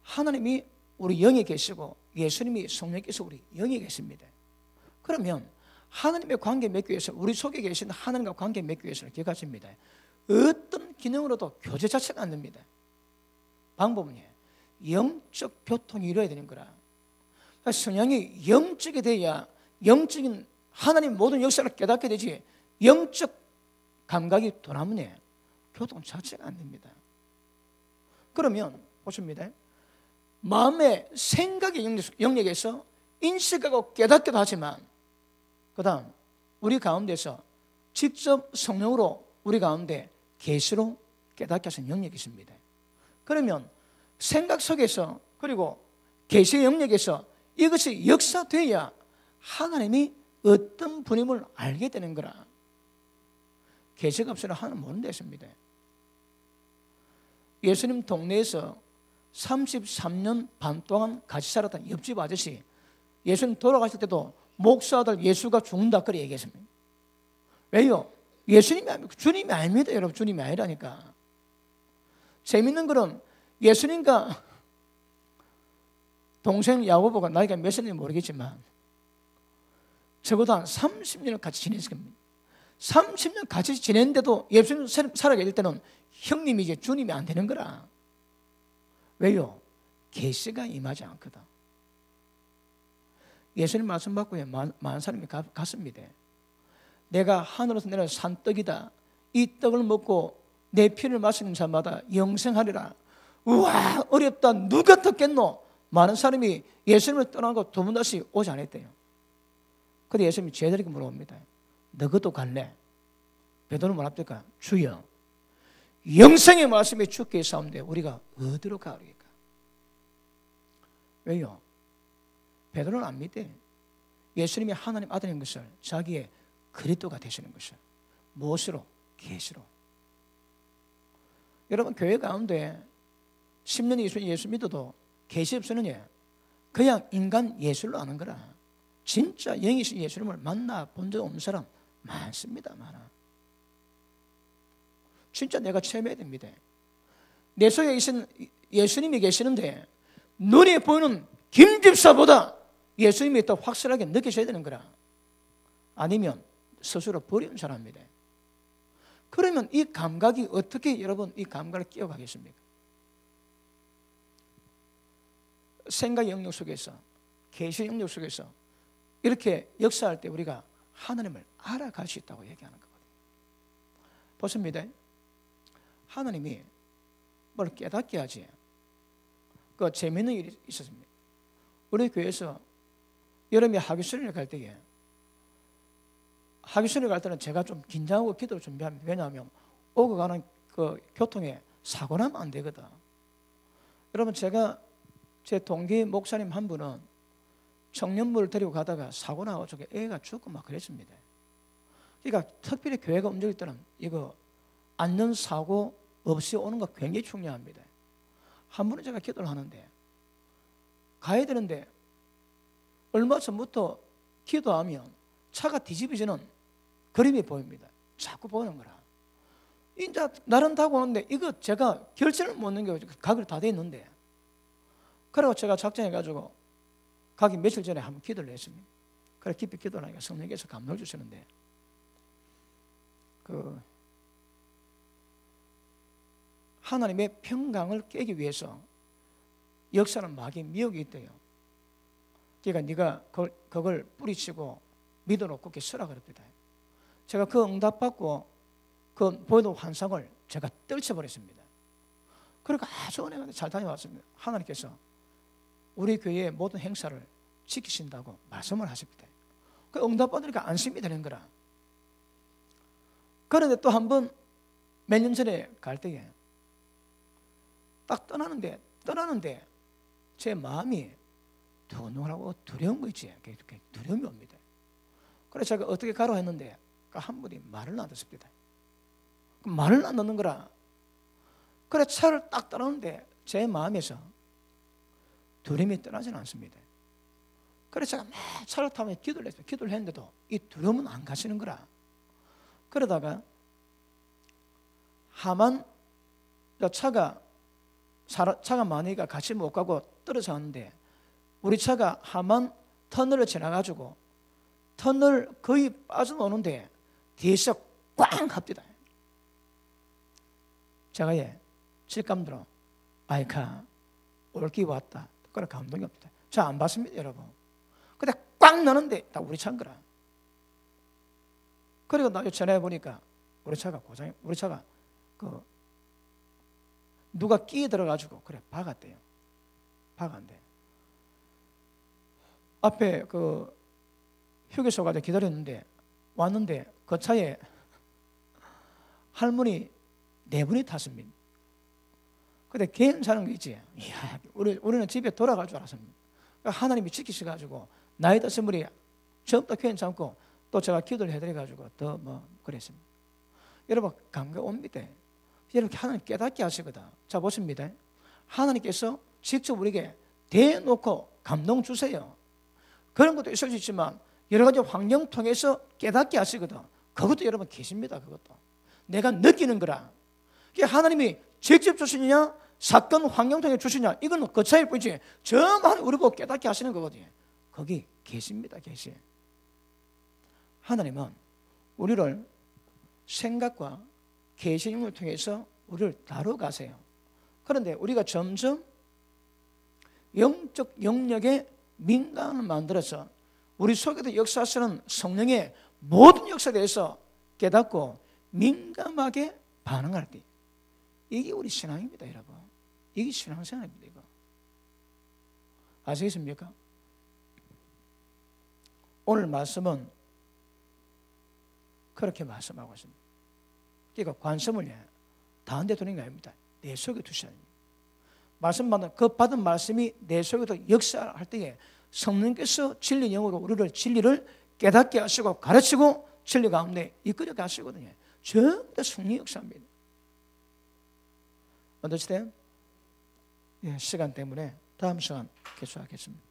하나님이 우리 영에 계시고 예수님이 성령께서 우리 영에 계십니다. 그러면 하나님의 관계 맺기 위해서 우리 속에 계신 하나님과 관계 맺기 위해서는 기억하십니다. 어떤 기능으로도 교제 자체가 안 됩니다. 방법은 영적 교통이 이루어야 되는 거라. 성령이 영적이 돼야 영적인 하나님 모든 역사를 깨닫게 되지 영적 감각이 돌아오면 교통 자체가 안 됩니다. 그러면 보십니다. 마음의 생각의 영역에서 인식하고 깨닫기도 하지만 그 다음 우리 가운데서 직접 성령으로 우리 가운데 계시로 깨닫게 하신 영역이 있습니다. 그러면 생각 속에서 그리고 계시의 영역에서 이것이 역사되어야 하나님이 어떤 분임을 알게 되는 거라. 계시가 없으면 하나님 모르는 데였습니다. 예수님 동네에서 33년 반 동안 같이 살았던 옆집 아저씨, 예수님 돌아가실 때도 목사들 예수가 죽는다 그래 얘기했습니다. 왜요? 예수님이 아닙니다. 주님이 아닙니다, 여러분. 주님이 아니라니까. 재밌는 거는 예수님과 동생 야고보가 나이가 몇 살인지 모르겠지만 적어도 한 30년을 같이 지냈을 겁니다. 30년 같이 지냈는데도 예수님 살아계실 때는 형님이지 주님이 안 되는 거라. 왜요? 계시가 임하지 않거든. 예수님 말씀 받고 많은 사람이 갔습니다. 내가 하늘에서 내려온 산떡이다. 이 떡을 먹고 내 피를 마시는 자마다 영생하리라. 우와, 어렵다. 누가 듣겠노? 많은 사람이 예수님을 떠나고 두 번 다시 오지 않았대요. 그런데 예수님이 제자에게 물어봅니다. 너희도 갈래? 베드로는 뭐랍니까? 주여, 영생의 말씀이 주께 있사온데 우리가 어디로 가리까? 왜요? 베드로는 안 믿대. 예수님이 하나님 아들인 것을, 자기의 그리스도가 되시는 것을. 무엇으로? 계시로. 여러분, 교회 가운데 10년, 20년 예수 믿어도 계시 없으느냐? 그냥 인간 예술로 아는 거라. 진짜 영이신 예수님을 만나본 적 없는 사람 많습니다. 많아. 진짜 내가 체험해야 됩니다. 내 속에 계신 예수님이 계시는데 눈에 보이는 김집사보다 예수님이 더 확실하게 느끼셔야 되는 거라. 아니면 스스로 버리는 사람입니다. 그러면 이 감각이 어떻게 여러분 이 감각을 끼워가겠습니까? 생각 영역 속에서, 계시 영역 속에서 이렇게 역사할 때 우리가 하나님을 알아갈 수 있다고 얘기하는 거거든요. 보십니다. 하나님이 뭘 깨닫게 하지. 그 재미있는 일이 있었습니다. 우리 교회에서 여름에 하교수련회 갈 때에, 하교수련회 갈 때는 제가 좀 긴장하고 기도를 준비합니다. 왜냐하면 오고 가는 그 교통에 사고 나면 안 되거든. 여러분, 제가 제 동기 목사님 한 분은 청년부를 데리고 가다가 사고 나가지고 애가 죽고 막 그랬습니다. 그러니까 특별히 교회가 움직일 때는 이거 안전사고 없이 오는 거 굉장히 중요합니다. 한 번은 제가 기도를 하는데 가야 되는데 얼마 전부터 기도하면 차가 뒤집어지는 그림이 보입니다. 자꾸 보는 거라. 이제 나는 타고 오는데 이거 제가 결정을 못 내는 게 가글 다 돼 있는데, 그래서 제가 작정해가지고 가기 며칠 전에 한번 기도를 했습니다. 그래 깊이 기도하니까 성령께서 감동을 주시는데, 그 하나님의 평강을 깨기 위해서 역사는 마귀의 미혹이 있대요. 그러니까 네가 그걸 뿌리치고 믿어놓고 그렇게 서라 그럽니다. 제가 그 응답받고 그 보이던 환상을 제가 떨쳐버렸습니다. 그러니까 아주 은혜가 잘 다녀왔습니다. 하나님께서 우리 교회의 모든 행사를 지키신다고 말씀을 하십니다. 그 응답받으니까 안심이 되는 거라. 그런데 또 한 번 몇 년 전에 갈 때에 딱 떠나는데 제 마음이 두근두근하고 두려운 거 있지. 두려움이 옵니다. 그래서 제가 어떻게 가라 했는데 한 분이 말을 안 듣습니다. 말을 안 듣는 거라. 그래 차를 딱 떠나는데 제 마음에서 두려움이 떠나지는 않습니다. 그래서 제가 막 차를 타면서 기도를 했어요. 기도를 했는데도 이 두려움은 안 가시는 거라. 그러다가 하만 차가 많으니까 같이 못 가고 떨어져 왔는데 우리 차가 하만 터널을 지나가지고 터널 거의 빠져나오는데 뒤에서 꽝 합디다. 제가 직감들어 아이카 올기 왔다. 그런 감동이 없다. 저 안 봤습니다, 여러분. 근데 꽝 나는데 다 우리 차인 거라. 그리고 나중에 전화해 보니까 우리 차가 누가 끼에 들어가지고 그래 박았대요. 박았는데 앞에 휴게소 가서 기다렸는데 왔는데 그 차에 할머니 4분이 탔습니다. 근데 괜찮은 거 있지. 이야, 우리는 집에 돌아갈 줄 알았습니다. 하나님이 지키셔가지고 나이 드신 분이 전부 다 괜찮고 또 제가 기도를 해드려가지고 더 그랬습니다. 여러분 감격 옵니다. 여러분 하나님 깨닫게 하시거든. 자 보십니다. 하나님께서 직접 우리에게 대놓고 감동 주세요. 그런 것도 있을 수 있지만 여러 가지 환경 통해서 깨닫게 하시거든. 그것도 여러분 계십니다. 그것도 내가 느끼는 거라. 하나님이 직접 주시느냐 사건 환경 통해 주시냐 이건 그 차이일 뿐이지 정말 우리 보고 깨닫게 하시는 거거든요. 거기 계십니다. 계시. 하나님은 우리를 생각과 계시님을 통해서 우리를 다뤄가세요. 그런데 우리가 점점 영적 영역에 민감을 만들어서 우리 속에도 역사하시는 성령의 모든 역사에 대해서 깨닫고 민감하게 반응할 때 이게 우리 신앙입니다, 여러분. 이게 신앙생활입니다, 이거. 아시겠습니까? 오늘 말씀은 그렇게 말씀하고 있습니다. 그러니까 관심을 다른 데 두는 게 아닙니다. 내 속에 두셔야 합니다. 그 받은 말씀이 내 속에도 역사할 때에 성령께서 진리 영으로 우리를 진리를 깨닫게 하시고 가르치고 진리 가운데 이끌어 가시거든요. 전부 다 성령 역사입니다. 어떠시대요? 시간 때문에 다음 시간 계속하겠습니다.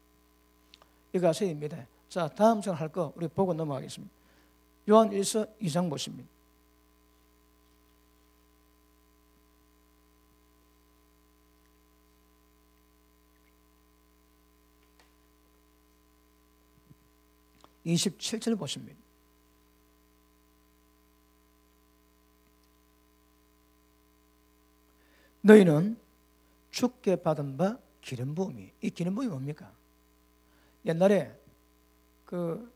이거 아셔야 됩니다. 자, 다음 시간 할 거 우리 보고 넘어가겠습니다. 요한 1서 2장 보십니다. (27절) 보십니다. 너희는 주께 받은 바 기름 부음이, 이 기름 부음이 뭡니까? 옛날에 그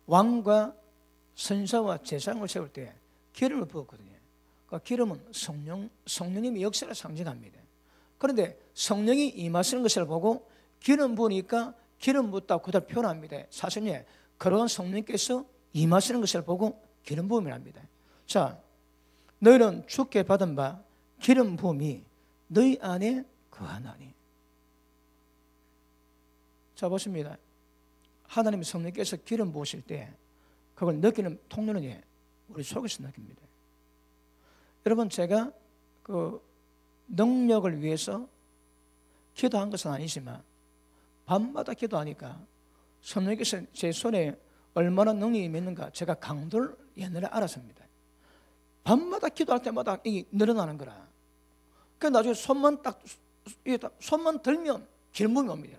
왕과 선사와 제사장을 세울 때 기름을 부었거든요. 그 기름은 성령님의 역사를 상징합니다. 그런데 성령이 임하시는 것을 보고 기름 부으니까 기름 붓다고 그대로 표현합니다. 사실은 그러한 성령께서 임하시는 것을 보고 기름 부음이랍니다. 자, 너희는 주께 받은 바 기름 부음이 너희 안에 거하나니. 자 보십니다. 하나님의 성령께서 기름 부으실 때 그걸 느끼는 통로는 우리 속에서 느낍니다. 여러분 제가 그 능력을 위해서 기도한 것은 아니지만 밤마다 기도하니까 성령께서 제 손에 얼마나 능력이 있는가 제가 강도를 옛날에 알았습니다. 밤마다 기도할 때마다 이게 늘어나는 거라. 그래서 나중에 손만 들면 기름 부음이 옵니다.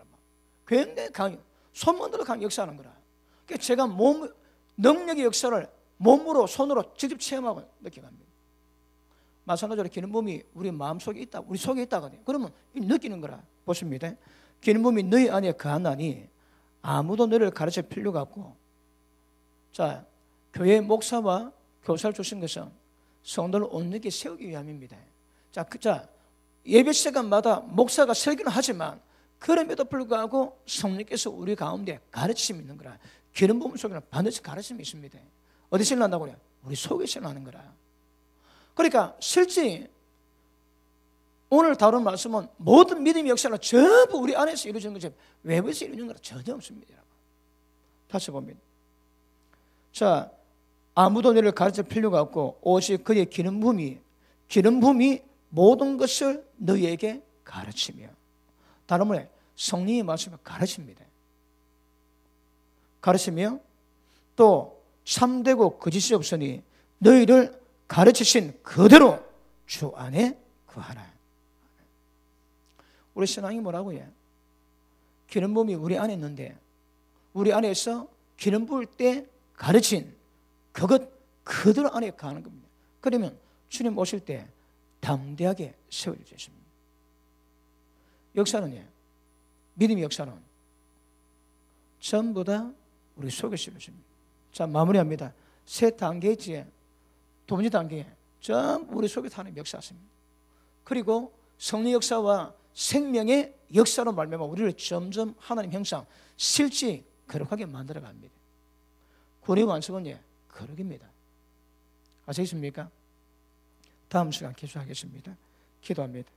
굉장히 강해요. 손만 들어 강 역사하는 거라. 그러니까 제가 능력의 역사를 몸으로 손으로 직접 체험하고 느껴갑니다. 마찬가지로 기름 부음이 우리 마음속에 있다, 우리 속에 있다거든요. 그러면 느끼는 거라. 보십니다. 기름 부음이 너희 안에 거하나니 아무도 너를 가르칠 필요가 없고. 자, 교회 목사와 교사를 주신 것은 성도를 온전히 세우기 위함입니다. 자, 예배 시간마다 목사가 설교는 하지만 그럼에도 불구하고 성령께서 우리 가운데 가르침이 있는 거라. 기름 부음 속에는 반드시 가르침이 있습니다. 어디서 일어난다고 그래요? 우리 속에서 일어나는 거라. 그러니까 실제 오늘 다룬 말씀은 모든 믿음의 역사는 전부 우리 안에서 이루어지는 거지 외부에서 이루어지는 거라 전혀 없습니다. 다시 봅니다. 자, 아무도 너를 가르칠 필요가 없고 오직 그의 기름 부음이 모든 것을 너희에게 가르치며, 다른 말에 성령의 말씀을 가르칩니다. 가르치며 또 참되고 거짓이 없으니 너희를 가르치신 그대로 주 안에 거하라. 우리 신앙이 뭐라고 해요? 기름 부음이 우리 안에 있는데 우리 안에서 기름 부을 때 가르친 그것 그대로 안에 거하는 겁니다. 그러면 주님 오실 때 담대하게 세워주셨습니다. 역사는요, 믿음의 역사는 전부 다 우리 속에서 이루어집니다. 자, 마무리합니다. 세 단계지에 두 번째 단계에 전부 우리 속에 하는 역사입니다. 그리고 성령 역사와 생명의 역사로 말미암아 우리를 점점 하나님 형상 실제 거룩하게 만들어 갑니다. 구원의 완성은 거룩입니다. 아시겠습니까? 다음 시간 기도하겠습니다. 기도합니다.